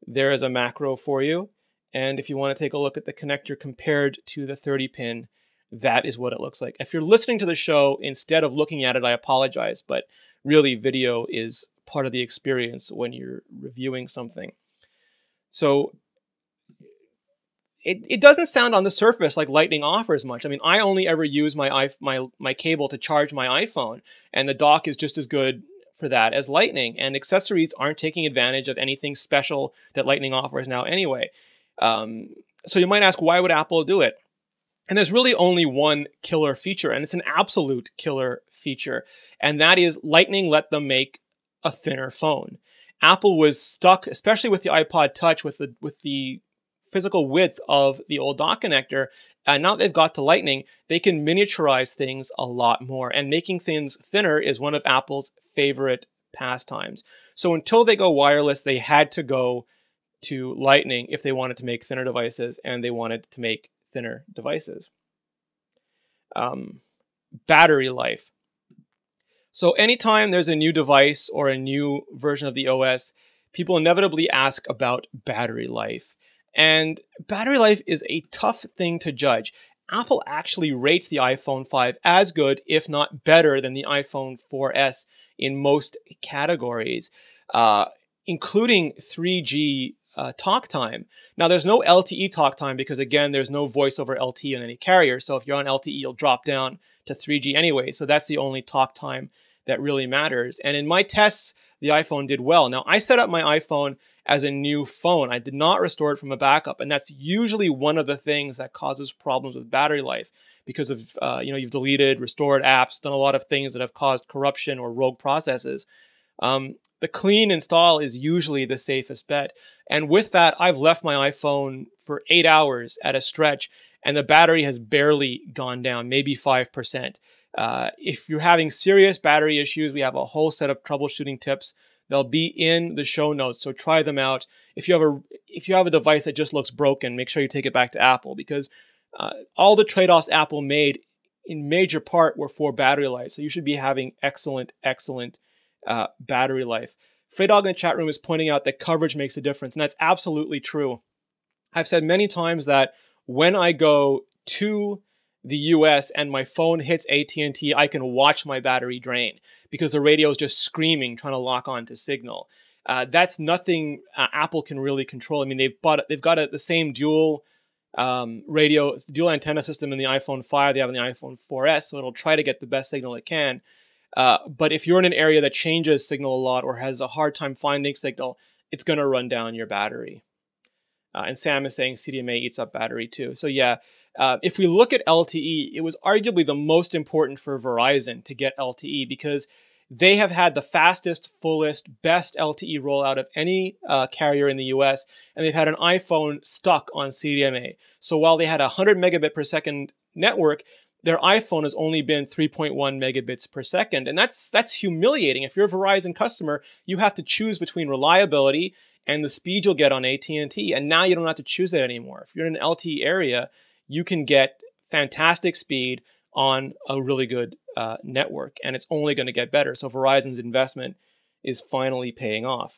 there is a macro for you. And if you want to take a look at the connector compared to the 30-pin, that is what it looks like. If you're listening to the show instead of looking at it, I apologize. But really, video is part of the experience when you're reviewing something. So it doesn't sound on the surface like Lightning offers much. I mean, I only ever use my cable to charge my iPhone, and the dock is just as good for that as Lightning. And accessories aren't taking advantage of anything special that Lightning offers now anyway. So you might ask, why would Apple do it? And there's really only one killer feature, and it's an absolute killer feature, and that is Lightning let them make a thinner phone. Apple was stuck, especially with the iPod Touch, with the physical width of the old dock connector. And now that they've got to Lightning, they can miniaturize things a lot more, and making things thinner is one of Apple's favorite pastimes. So until they go wireless, they had to go to Lightning if they wanted to make thinner devices, and they wanted to make thinner devices. Battery life. So anytime there's a new device or a new version of the OS, people inevitably ask about battery life. And battery life is a tough thing to judge. Apple actually rates the iPhone 5 as good, if not better, than the iPhone 4S in most categories, including 3G talk time. Now, there's no LTE talk time because, again, there's no voice over LTE on any carrier. So if you're on LTE, you'll drop down to 3G anyway. So that's the only talk time that really matters. And in my tests, the iPhone did well. Now, I set up my iPhone as a new phone. I did not restore it from a backup. And that's usually one of the things that causes problems with battery life because of, you've deleted, restored apps, done a lot of things that have caused corruption or rogue processes. The clean install is usually the safest bet. And with that, I've left my iPhone for 8 hours at a stretch, and the battery has barely gone down, maybe 5%. If you're having serious battery issues, we have a whole set of troubleshooting tips. They'll be in the show notes, so try them out. If you have a device that just looks broken, make sure you take it back to Apple, because all the trade-offs Apple made in major part were for battery life. So you should be having excellent battery life. Freydog in the chat room is pointing out that coverage makes a difference, and that's absolutely true. I've said many times that when I go to the US and my phone hits AT&T, I can watch my battery drain because the radio is just screaming, trying to lock on to signal. That's nothing Apple can really control. I mean, they've got the same dual dual antenna system in the iPhone 5 they have in the iPhone 4S, so it'll try to get the best signal it can. But if you're in an area that changes signal a lot or has a hard time finding signal, it's going to run down your battery. And Sam is saying CDMA eats up battery too. So yeah, if we look at LTE, it was arguably the most important for Verizon to get LTE because they have had the fastest, fullest, best LTE rollout of any carrier in the US, and they've had an iPhone stuck on CDMA. So while they had a 100 megabit per second network, their iPhone has only been 3.1 megabits per second. And that's humiliating. If you're a Verizon customer, you have to choose between reliability and the speed you'll get on AT&T. And now you don't have to choose that anymore. If you're in an LTE area, you can get fantastic speed on a really good network. And it's only going to get better. So Verizon's investment is finally paying off.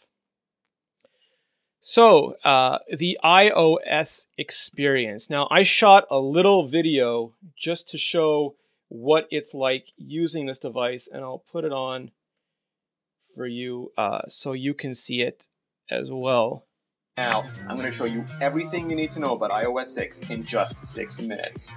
So the iOS experience. Now, I shot a little video just to show what it's like using this device, and I'll put it on for you so you can see it as well. Now, I'm going to show you everything you need to know about iOS 6 in just 6 minutes.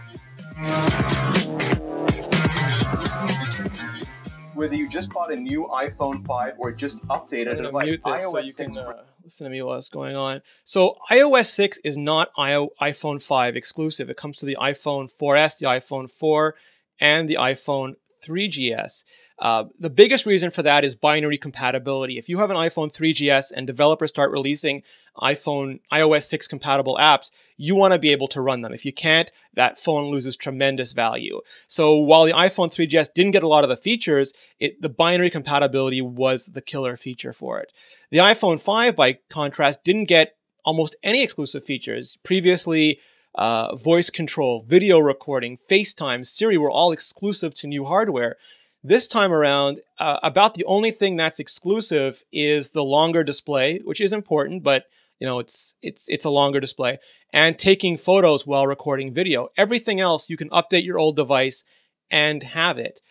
Whether you just bought a new iPhone 5 or just updated a device, iOS 6... listen to me what's going on. So iOS 6 is not iPhone 5 exclusive. It comes to the iPhone 4S, the iPhone 4, and the iPhone 3GS. The biggest reason for that is binary compatibility. If you have an iPhone 3GS and developers start releasing iOS 6 compatible apps, you want to be able to run them. If you can't, that phone loses tremendous value. So while the iPhone 3GS didn't get a lot of the features, the binary compatibility was the killer feature for it. The iPhone 5, by contrast, didn't get almost any exclusive features. Previously, voice control, video recording, FaceTime, Siri were all exclusive to new hardware. This time around, about the only thing that's exclusive is the longer display, which is important, but it's a longer display, and taking photos while recording video. Everything else, you can update your old device and have it.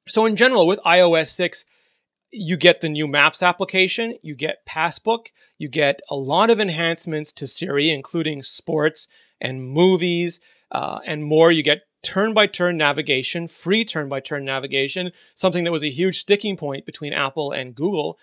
So in general, with iOS 6, you get the new Maps application, you get Passbook, you get a lot of enhancements to Siri, including sports and movies and more. You get turn-by-turn navigation, free turn-by-turn navigation, something that was a huge sticking point between Apple and Google.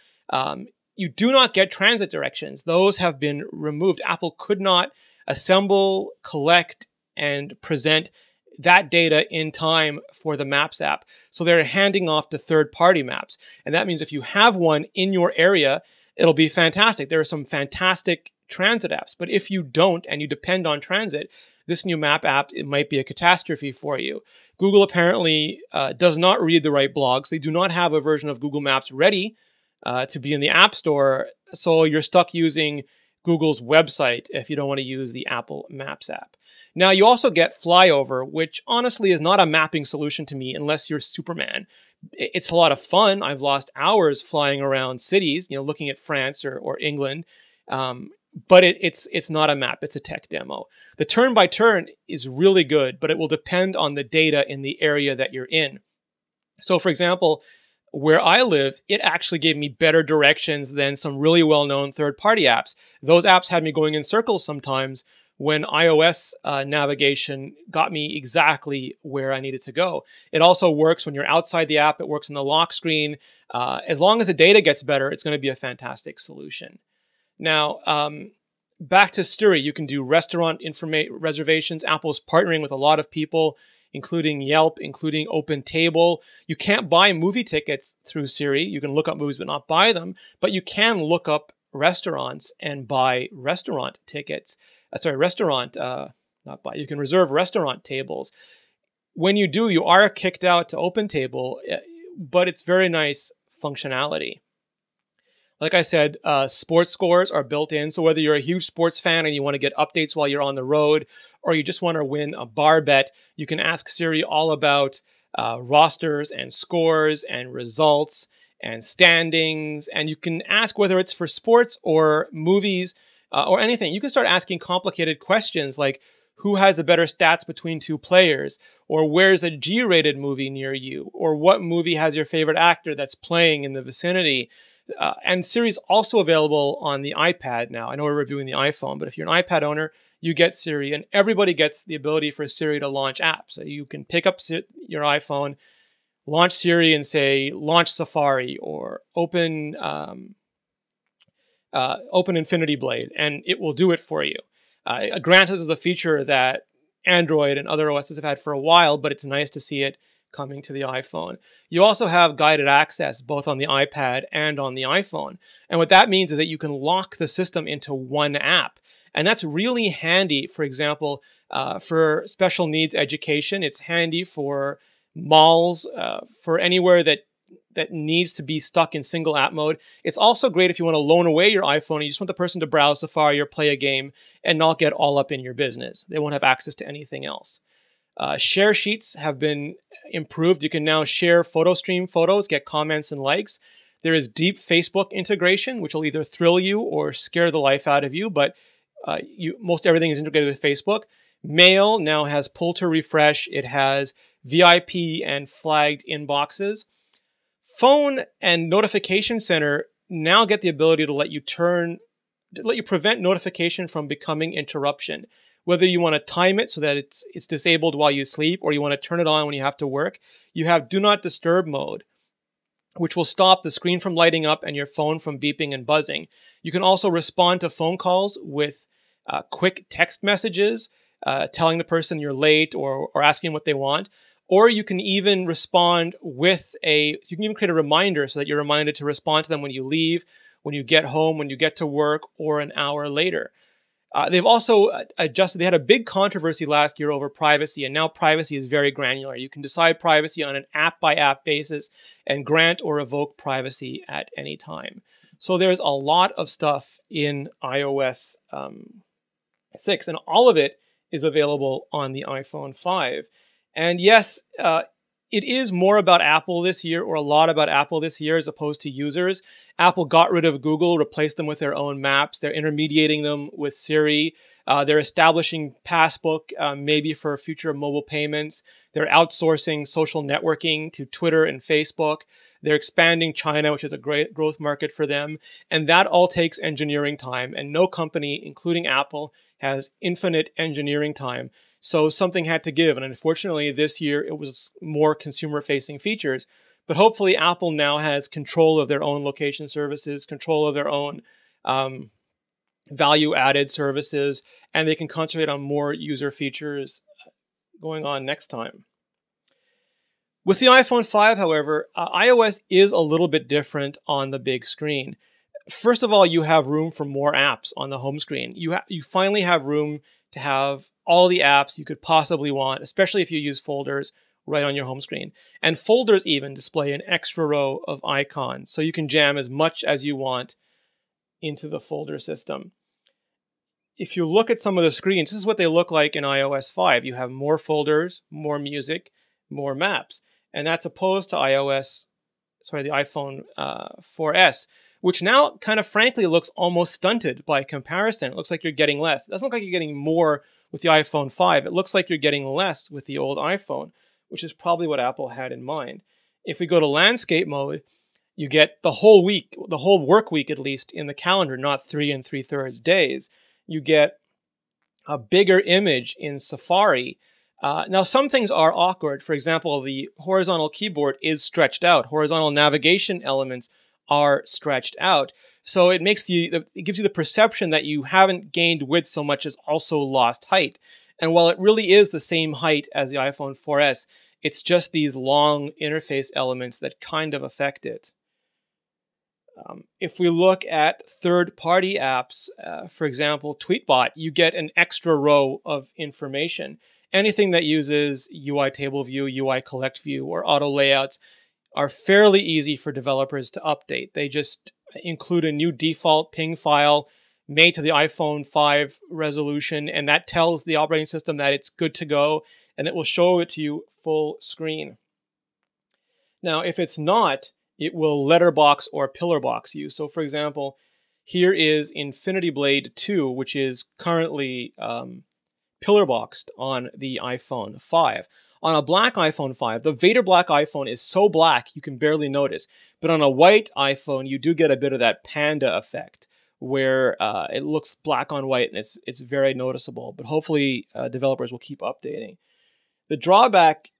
You do not get transit directions. Those have been removed. Apple could not assemble, collect, and present that data in time for the Maps app. So they're handing off to third-party maps. And that means if you have one in your area, it'll be fantastic. There are some fantastic transit apps. But if you don't and you depend on transit, this new map app, it might be a catastrophe for you. Google apparently does not read the right blogs. They do not have a version of Google Maps ready to be in the App Store. So you're stuck using Google's website if you don't want to use the Apple Maps app. Now, you also get Flyover, which honestly is not a mapping solution to me unless you're Superman. It's a lot of fun. I've lost hours flying around cities, looking at France or England. But it's not a map. It's a tech demo. The turn-by-turn is really good, but it will depend on the data in the area that you're in. So, for example, where I live, it actually gave me better directions than some really well-known third-party apps. Those apps had me going in circles sometimes when iOS navigation got me exactly where I needed to go. It also works when you're outside the app. It works on the lock screen. As long as the data gets better, it's going to be a fantastic solution. Now, back to Siri, you can do restaurant reservations. Apple's partnering with a lot of people, including Yelp, including OpenTable. You can't buy movie tickets through Siri. You can look up movies but not buy them, but you can look up restaurants and buy restaurant tickets. Not buy. You can reserve restaurant tables. When you do, you are kicked out to OpenTable, but it's very nice functionality. Like I said, sports scores are built in. So whether you're a huge sports fan and you want to get updates while you're on the road, or you just want to win a bar bet, you can ask Siri all about rosters and scores and results and standings. And you can ask whether it's for sports or movies or anything. You can start asking complicated questions like, who has the better stats between two players? Or where's a G-rated movie near you? Or what movie has your favorite actor that's playing in the vicinity? And Siri's also available on the iPad now. I know we're reviewing the iPhone, but if you're an iPad owner, you get Siri, and everybody gets the ability for Siri to launch apps. So you can pick up your iPhone, launch Siri, and say, launch Safari, or open Infinity Blade, and it will do it for you. Granted, this is a feature that Android and other OSs have had for a while, but it's nice to see it coming to the iPhone. You also have guided access both on the iPad and on the iPhone. And what that means is that you can lock the system into one app. And that's really handy, for example, for special needs education. It's handy for malls, for anywhere that needs to be stuck in single app mode. It's also great if you want to loan away your iPhone and you just want the person to browse Safari or play a game and not get all up in your business. They won't have access to anything else. Share sheets have been improved. You can now share photo stream photos, get comments and likes. There is deep Facebook integration, which will either thrill you or scare the life out of you, but most everything is integrated with Facebook. Mail now has pull to refresh. It has VIP and flagged inboxes. Phone and Notification Center now get the ability to let you prevent notification from becoming interruption. Whether you want to time it so that it's disabled while you sleep, or you want to turn it on when you have to work, you have Do Not Disturb mode, which will stop the screen from lighting up and your phone from beeping and buzzing. You can also respond to phone calls with quick text messages, telling the person you're late or asking what they want. Or you can even respond with you can even create a reminder so that you're reminded to respond to them when you leave, when you get home, when you get to work, or an hour later. They've also adjusted. They had a big controversy last year over privacy, and now privacy is very granular. You can decide privacy on an app-by-app basis and grant or revoke privacy at any time. So there's a lot of stuff in iOS 6, and all of it is available on the iPhone 5. And yes, it is more about Apple this year, or a lot about Apple this year, as opposed to users. Apple got rid of Google, replaced them with their own maps. They're intermediating them with Siri. They're establishing Passbook, maybe for future mobile payments. They're outsourcing social networking to Twitter and Facebook. They're expanding China, which is a great growth market for them. And that all takes engineering time. And no company, including Apple, has infinite engineering time. So something had to give. And unfortunately, this year, it was more consumer-facing features. But hopefully, Apple now has control of their own location services, control of their own value-added services, and they can concentrate on more user features going on next time. With the iPhone 5, however, iOS is a little bit different on the big screen. First of all, you have room for more apps on the home screen. You finally have room to have all the apps you could possibly want, especially if you use folders right on your home screen. And folders even display an extra row of icons, so you can jam as much as you want into the folder system. If you look at some of the screens, this is what they look like in iOS 5. You have more folders, more music, more maps. And that's opposed to the iPhone 4S, which now kind of frankly looks almost stunted by comparison. It looks like you're getting less. It doesn't look like you're getting more with the iPhone 5. It looks like you're getting less with the old iPhone, which is probably what Apple had in mind. If we go to landscape mode, you get the whole week, the whole work week at least, in the calendar, not 3 3/3 days. You get a bigger image in Safari. Now, some things are awkward. For example, the horizontal keyboard is stretched out. Horizontal navigation elements are stretched out. So it gives you the perception that you haven't gained width so much as also lost height. And while it really is the same height as the iPhone 4S, it's just these long interface elements that kind of affect it. If we look at third-party apps, for example, Tweetbot, you get an extra row of information. Anything that uses UI table view, UI collect view, or auto layouts are fairly easy for developers to update. They just include a new default ping file made to the iPhone 5 resolution, and that tells the operating system that it's good to go, and it will show it to you full screen. Now, if it's not, it will letterbox or pillarbox you. So for example, here is Infinity Blade 2, which is currently pillarboxed on the iPhone 5. On a black iPhone 5, the Vader black iPhone is so black you can barely notice. But on a white iPhone, you do get a bit of that panda effect where it looks black on white and it's very noticeable. But hopefully developers will keep updating. The drawback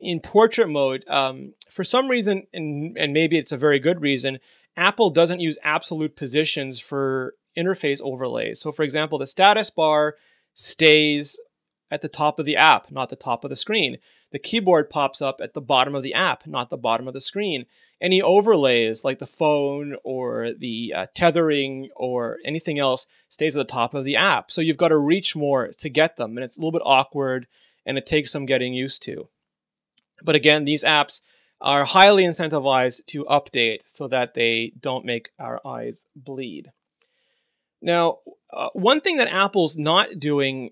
in portrait mode, for some reason, and maybe it's a very good reason, Apple doesn't use absolute positions for interface overlays. So for example, the status bar stays at the top of the app, not the top of the screen. The keyboard pops up at the bottom of the app, not the bottom of the screen. Any overlays like the phone or the tethering or anything else stays at the top of the app. So you've got to reach more to get them, and it's a little bit awkward and it takes some getting used to. But again, these apps are highly incentivized to update so that they don't make our eyes bleed. Now, one thing that Apple's not doing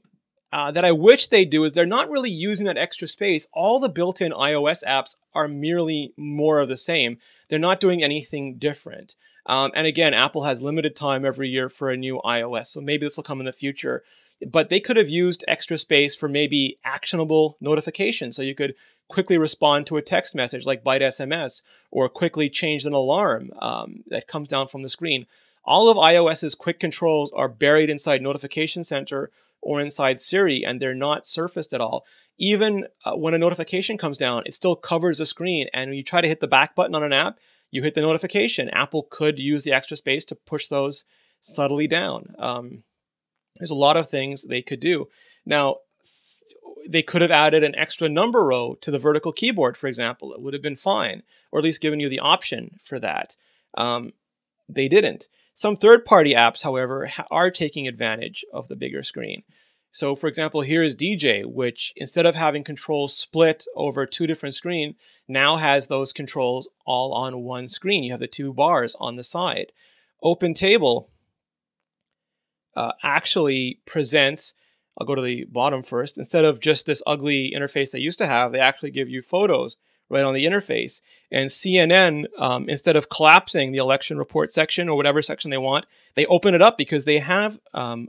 that I wish they do is they're not really using that extra space. All the built-in iOS apps are merely more of the same. They're not doing anything different. And again, Apple has limited time every year for a new iOS, so maybe this will come in the future. But they could have used extra space for maybe actionable notifications, so you could quickly respond to a text message like Byte SMS, or quickly change an alarm that comes down from the screen. All of iOS's quick controls are buried inside Notification Center or inside Siri, and they're not surfaced at all. Even when a notification comes down, it still covers the screen, and when you try to hit the back button on an app, you hit the notification. Apple could use the extra space to push those subtly down. There's a lot of things they could do. Now, they could have added an extra number row to the vertical keyboard, for example. It would have been fine, or at least given you the option for that. They didn't. Some third-party apps, however, are taking advantage of the bigger screen. So, for example, here is DJ, which instead of having controls split over two different screens, now has those controls all on one screen. You have the two bars on the side. OpenTable actually presents, I'll go to the bottom first, instead of just this ugly interface they used to have, they actually give you photos right on the interface. And CNN, instead of collapsing the election report section or whatever section they want, they open it up because they have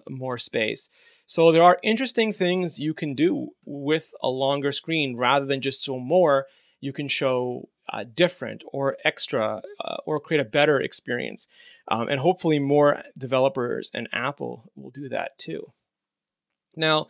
more space. So there are interesting things you can do with a longer screen rather than just show more. You can show different or extra or create a better experience. And hopefully more developers and Apple will do that too. Now,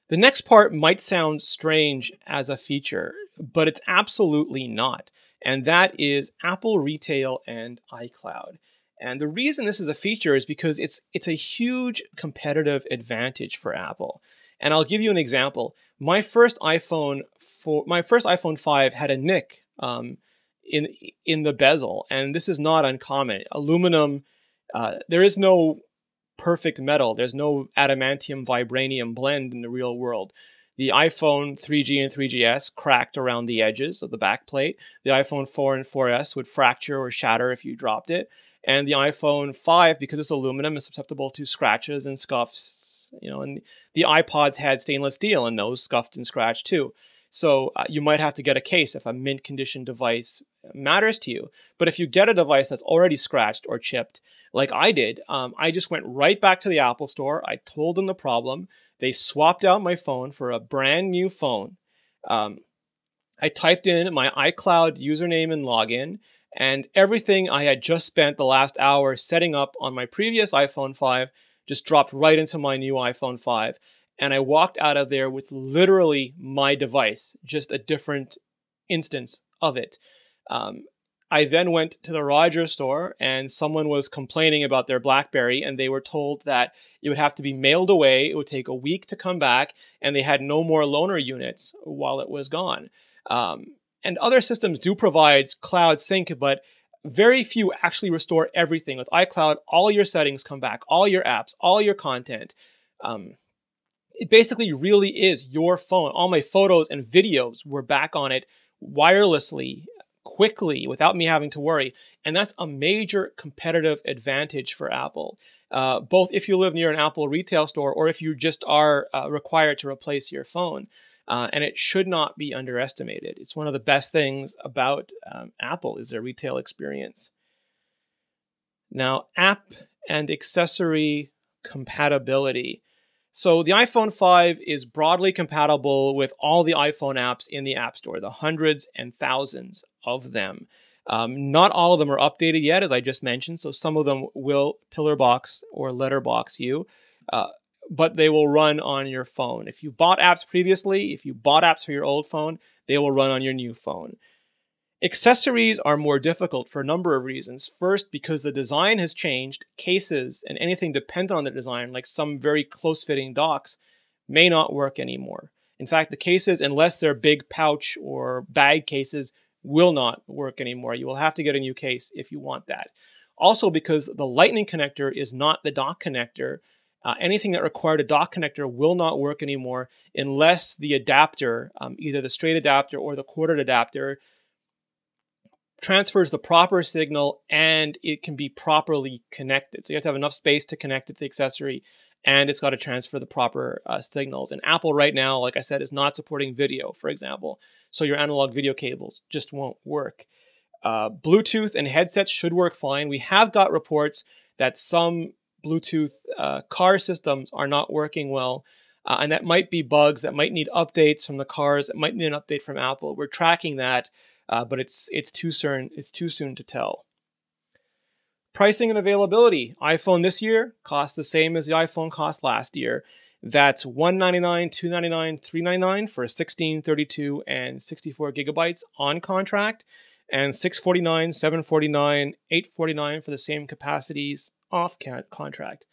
the next part might sound strange as a feature, but it's absolutely not. And that is Apple Retail and iCloud. And the reason this is a feature is because it's a huge competitive advantage for Apple. And I'll give you an example. My first iPhone 5 had a nick in the bezel, and this is not uncommon. Aluminum, there is no perfect metal. There's no adamantium vibranium blend in the real world. The iPhone 3G and 3GS cracked around the edges of the back plate. The iPhone 4 and 4S would fracture or shatter if you dropped it. And the iPhone 5, because it's aluminum, is susceptible to scratches and scuffs. And the iPods had stainless steel, and those scuffed and scratched too. So you might have to get a case if a mint condition device matters to you. But if you get a device that's already scratched or chipped, like I did, I just went right back to the Apple store. I told them the problem. They swapped out my phone for a brand new phone. I typed in my iCloud username and login, and everything I had just spent the last hour setting up on my previous iPhone 5 just dropped right into my new iPhone 5. And I walked out of there with literally my device, just a different instance of it. I then went to the Rogers store, and someone was complaining about their BlackBerry, and they were told that it would have to be mailed away. It would take a week to come back, and they had no more loaner units while it was gone. And other systems do provide cloud sync, but very few actually restore everything. With iCloud, all your settings come back, all your apps, all your content. It basically really is your phone. All my photos and videos were back on it wirelessly, quickly, without me having to worry. And that's a major competitive advantage for Apple, both if you live near an Apple retail store or if you just are required to replace your phone. And it should not be underestimated. It's one of the best things about Apple is their retail experience. Now, app and accessory compatibility. So the iPhone 5 is broadly compatible with all the iPhone apps in the App Store, the hundreds and thousands of them. Not all of them are updated yet, as I just mentioned, so some of them will pillarbox or letterbox you, but they will run on your phone. If you bought apps previously, if you bought apps for your old phone, they will run on your new phone. Accessories are more difficult for a number of reasons. First, because the design has changed, cases and anything dependent on the design, like some very close-fitting docks, may not work anymore. In fact, the cases, unless they're big pouch or bag cases, will not work anymore. You will have to get a new case if you want that. Also, because the Lightning connector is not the dock connector, anything that required a dock connector will not work anymore unless the adapter, either the straight adapter or the quartered adapter, transfers the proper signal and it can be properly connected. So you have to have enough space to connect it to the accessory, and it's got to transfer the proper signals. And Apple right now, like I said, is not supporting video, for example. So your analog video cables just won't work. Bluetooth and headsets should work fine. We have got reports that some Bluetooth car systems are not working well. And that might be bugs, that might need updates from the cars, it might need an update from Apple. We're tracking that. But it's too soon to tell. Pricing and availability. iPhone this year costs the same as the iPhone cost last year. That's $199, $299, $399 for 16, 32, and 64 gigabytes on contract, and $649, $749, $849 for the same capacities off contract.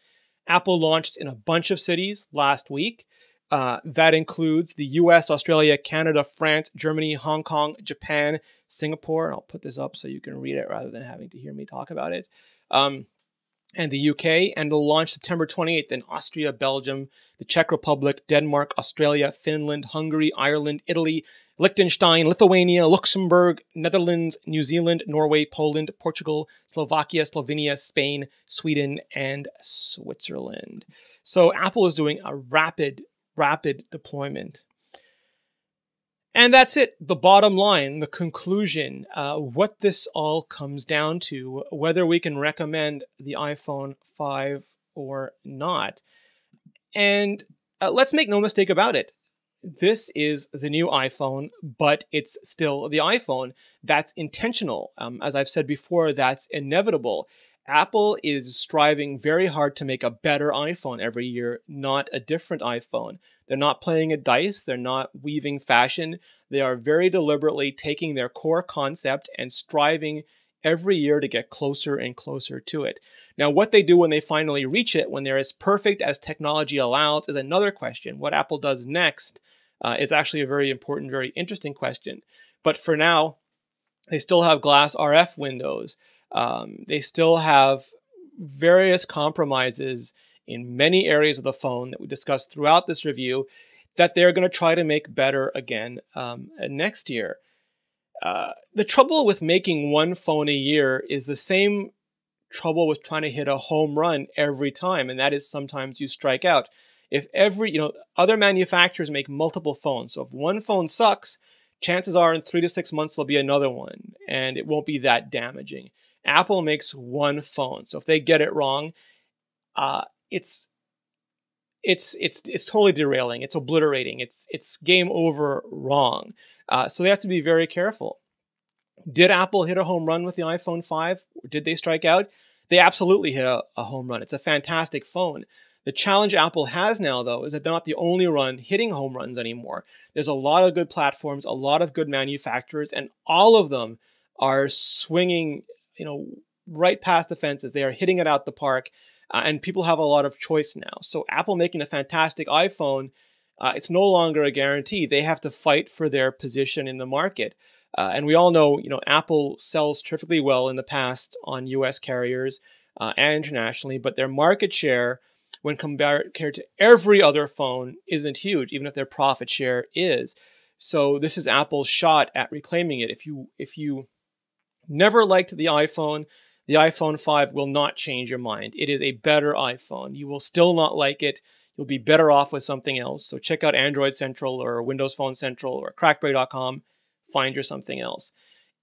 Apple launched in a bunch of cities last week. That includes the US, Australia, Canada, France, Germany, Hong Kong, Japan, Singapore. I'll put this up so you can read it rather than having to hear me talk about it. And the UK, and it'll launch September 28th in Austria, Belgium, the Czech Republic, Denmark, Australia, Finland, Hungary, Ireland, Italy, Liechtenstein, Lithuania, Luxembourg, Netherlands, New Zealand, Norway, Poland, Portugal, Slovakia, Slovenia, Spain, Sweden, and Switzerland. So Apple is doing a rapid deployment. And that's it. The bottom line, the conclusion, what this all comes down to, whether we can recommend the iPhone 5 or not. And let's make no mistake about it. This is the new iPhone, but it's still the iPhone. That's intentional. As I've said before, that's inevitable. Apple is striving very hard to make a better iPhone every year, not a different iPhone. They're not playing at dice. They're not weaving fashion. They are very deliberately taking their core concept and striving every year to get closer and closer to it. Now, what they do when they finally reach it, when they're as perfect as technology allows, is another question. What Apple does next is actually a very important, very interesting question. But for now, they still have glass RF windows. They still have various compromises in many areas of the phone that we discussed throughout this review that they're going to try to make better again next year. The trouble with making one phone a year is the same trouble with trying to hit a home run every time, and that is sometimes you strike out. If other manufacturers make multiple phones, so if one phone sucks, chances are in 3 to 6 months there'll be another one, and it won't be that damaging. Apple makes one phone, so if they get it wrong, it's totally derailing. It's obliterating. It's game over wrong. So they have to be very careful. Did Apple hit a home run with the iPhone 5? Did they strike out? They absolutely hit a home run. It's a fantastic phone. The challenge Apple has now, though, is that they're not the only one hitting home runs anymore. There's a lot of good platforms, a lot of good manufacturers, and all of them are swinging, right past the fences. They are hitting it out the park, and people have a lot of choice now. So Apple making a fantastic iPhone, it's no longer a guarantee. They have to fight for their position in the market. And we all know, Apple sells terrifically well in the past on US carriers and internationally, but their market share when compared to every other phone isn't huge, even if their profit share is. So this is Apple's shot at reclaiming it. If you never liked the iPhone 5 will not change your mind. It is a better iPhone. You will still not like it. You'll be better off with something else. So check out Android Central or Windows Phone Central or crackberry.com. Find your something else.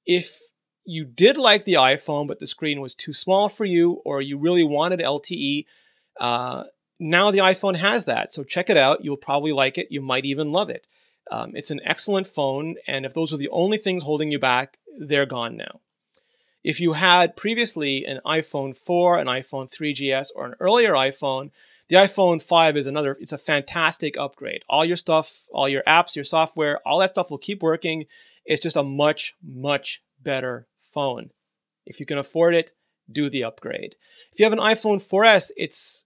If you did like the iPhone, but the screen was too small for you, or you really wanted LTE, now the iPhone has that. So check it out. You'll probably like it. You might even love it. It's an excellent phone. And if those are the only things holding you back, they're gone now. If you had previously an iPhone 4, an iPhone 3GS, or an earlier iPhone, the iPhone 5 is it's a fantastic upgrade. All your stuff, all your apps, your software, all that stuff will keep working. It's just a much, much better phone. If you can afford it, do the upgrade. If you have an iPhone 4S, it's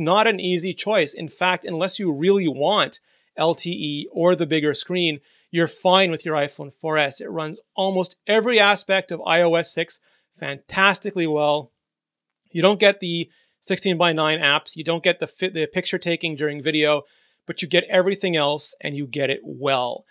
not an easy choice. In fact, unless you really want LTE or the bigger screen, you're fine with your iPhone 4S. It runs almost every aspect of iOS 6 fantastically well. You don't get the 16:9 apps. You don't get the picture taking during video, but you get everything else and you get it well.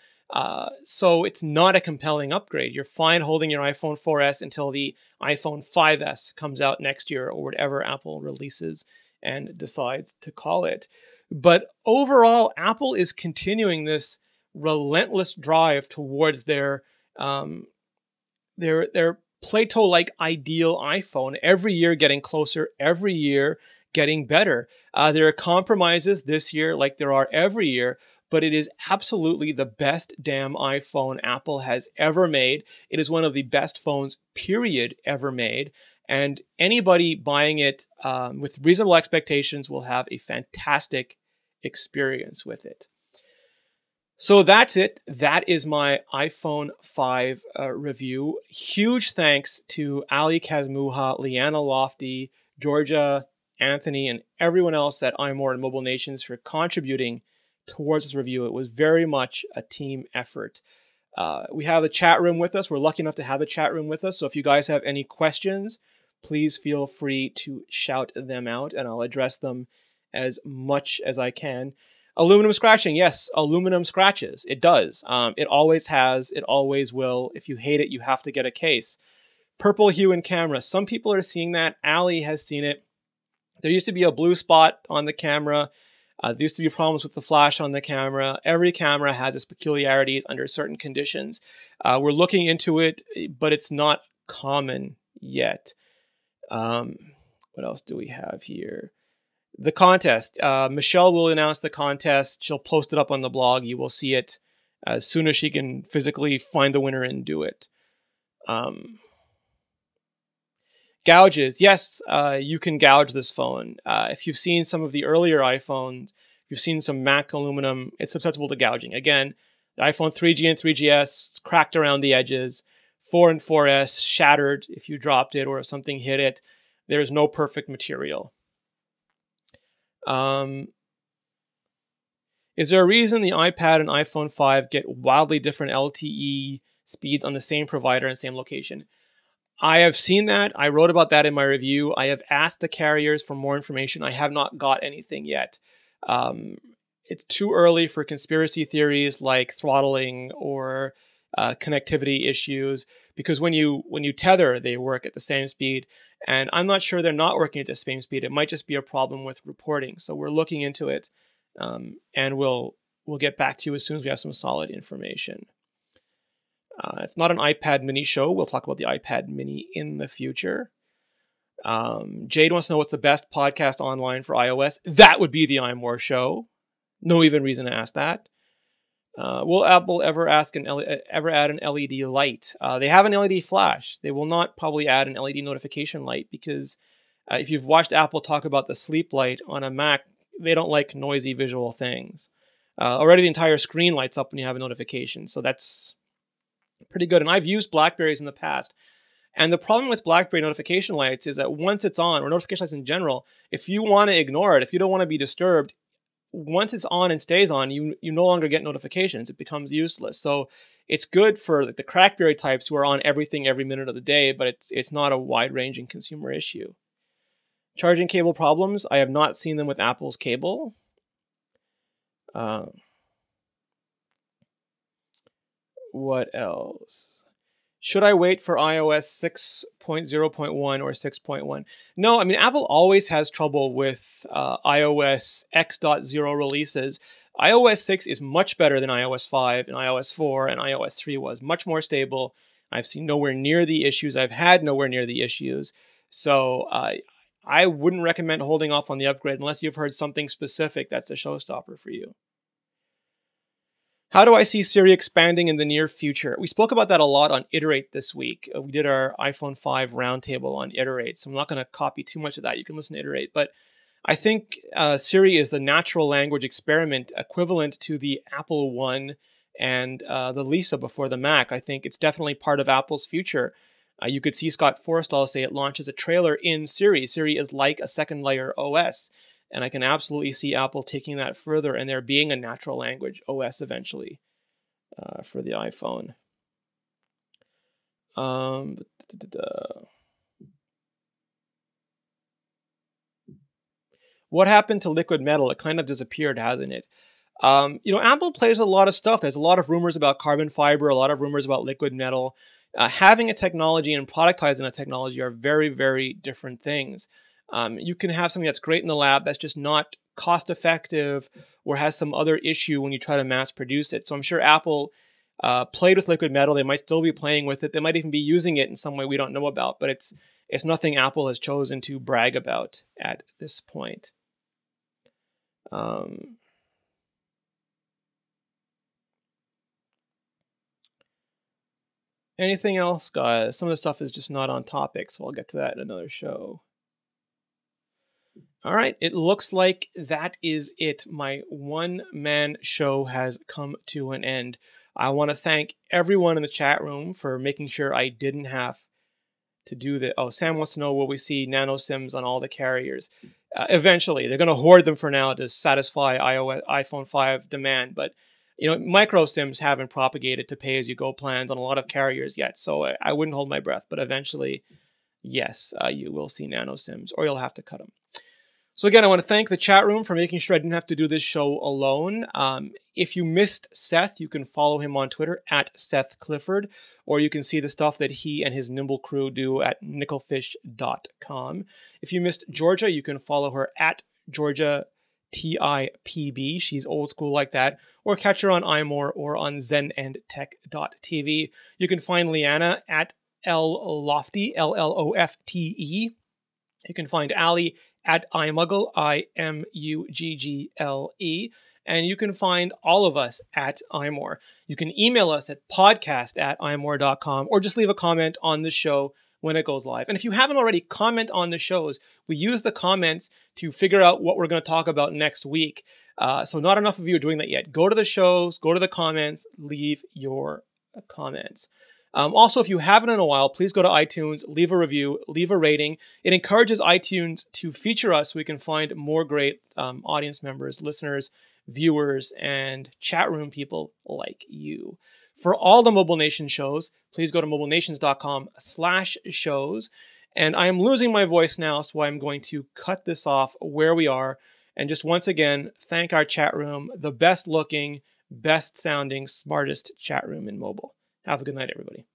So it's not a compelling upgrade. You're fine holding your iPhone 4S until the iPhone 5S comes out next year or whatever Apple releases and decides to call it. But overall, Apple is continuing this relentless drive towards their Plato-like ideal iPhone, every year getting closer, every year getting better. There are compromises this year like there are every year, but it is absolutely the best damn iPhone Apple has ever made. It is one of the best phones, period, ever made. And anybody buying it with reasonable expectations will have a fantastic experience with it. So that's it. That is my iPhone 5 review. Huge thanks to Ali Kazmuha, Leanna Lofty, Georgia, Anthony, and everyone else at iMore and Mobile Nations for contributing towards this review. It was very much a team effort. We have the chat room with us. We're lucky enough to have the chat room with us. So if you guys have any questions, please feel free to shout them out and I'll address them as much as I can. Aluminum scratching. Yes, aluminum scratches. It does. It always has. It always will. If you hate it, you have to get a case. Purple hue in camera. Some people are seeing that. Ali has seen it. There used to be a blue spot on the camera. There used to be problems with the flash on the camera. Every camera has its peculiarities under certain conditions. We're looking into it, but it's not common yet. What else do we have here? The contest. Michelle will announce the contest. She'll post it up on the blog. You will see it as soon as she can physically find the winner and do it. Gouges. Yes, you can gouge this phone. If you've seen some of the earlier iPhones, if you've seen some Mac aluminum, it's susceptible to gouging. Again, the iPhone 3G and 3GS, it's cracked around the edges. 4 and 4S shattered if you dropped it or if something hit it. There's no perfect material. Is there a reason the iPad and iPhone 5 get wildly different LTE speeds on the same provider and same location? I have seen that. I wrote about that in my review. I have asked the carriers for more information. I have not got anything yet. It's too early for conspiracy theories like throttling or connectivity issues, because when you tether, they work at the same speed, and I'm not sure they're not working at the same speed. It might just be a problem with reporting. So we're looking into it, and we'll get back to you as soon as we have some solid information. It's not an iPad mini show. We'll talk about the iPad mini in the future. Jade wants to know what's the best podcast online for iOS. That would be the iMore show. No even reason to ask that. Will Apple ever add an LED light? They have an LED flash. They will not probably add an LED notification light because if you've watched Apple talk about the sleep light on a Mac, they don't like noisy visual things. Already the entire screen lights up when you have a notification, so that's pretty good. And I've used BlackBerries in the past. And the problem with BlackBerry notification lights is that once it's on, or notification lights in general, if you want to ignore it, if you don't want to be disturbed, once it's on and stays on, you no longer get notifications. It becomes useless. So it's good for the Crackberry types who are on everything every minute of the day, but it's not a wide-ranging consumer issue. Charging cable problems. I have not seen them with Apple's cable. What else? Should I wait for iOS 6.0.1 or 6.1? No, I mean, Apple always has trouble with iOS X.0 releases. iOS 6 is much better than iOS 5 and iOS 4 and iOS 3 was. Much more stable. I've seen nowhere near the issues. I've had nowhere near the issues. So I wouldn't recommend holding off on the upgrade unless you've heard something specific that's a showstopper for you. How do I see Siri expanding in the near future? We spoke about that a lot on Iterate this week. We did our iPhone 5 roundtable on Iterate, so I'm not going to copy too much of that. You can listen to Iterate. But I think Siri is a natural language experiment equivalent to the Apple One and the Lisa before the Mac. I think it's definitely part of Apple's future. You could see Scott Forstall say it launches a trailer in Siri. Siri is like a second layer OS. And I can absolutely see Apple taking that further and there being a natural language OS eventually for the iPhone. What happened to liquid metal? It kind of disappeared, hasn't it? Apple plays a lot of stuff. There's a lot of rumors about carbon fiber, a lot of rumors about liquid metal. Having a technology and productizing a technology are very, very different things. You can have something that's great in the lab that's just not cost effective or has some other issue when you try to mass produce it. So I'm sure Apple played with liquid metal. They might still be playing with it. They might even be using it in some way we don't know about, but it's nothing Apple has chosen to brag about at this point. Anything else, guys? Some of the stuff is just not on topic, so I'll get to that in another show. All right, it looks like that is it. My one-man show has come to an end. I want to thank everyone in the chat room for making sure I didn't have to do that. Oh, Sam wants to know, will we see nano SIMs on all the carriers? Eventually. They're going to hoard them for now to satisfy iPhone 5 demand. But, micro SIMs haven't propagated to pay-as-you-go plans on a lot of carriers yet. So I wouldn't hold my breath. But eventually, yes, you will see nano SIMs, or you'll have to cut them. So again, I want to thank the chat room for making sure I didn't have to do this show alone. If you missed Seth, you can follow him on Twitter at Seth Clifford, or you can see the stuff that he and his nimble crew do at nickelfish.com. If you missed Georgia, you can follow her at Georgia TIPB. She's old school like that. Or catch her on iMore or on zenandtech.tv. You can find Leanna at LLofte, LLOFTE. You can find Ali at iMuggle, IMUGGLE. And you can find all of us at iMore. You can email us at podcast@imore.com or just leave a comment on the show when it goes live. And if you haven't already, comment on the shows. We use the comments to figure out what we're going to talk about next week. So not enough of you are doing that yet. Go to the shows, go to the comments, leave your comments. Also, if you haven't in a while, please go to iTunes, leave a review, leave a rating. It encourages iTunes to feature us so we can find more great audience members, listeners, viewers, and chat room people like you. For all the Mobile Nation shows, please go to mobilenations.com/shows. And I am losing my voice now, so I'm going to cut this off where we are. And just once again, thank our chat room, the best looking, best sounding, smartest chat room in mobile. Have a good night, everybody.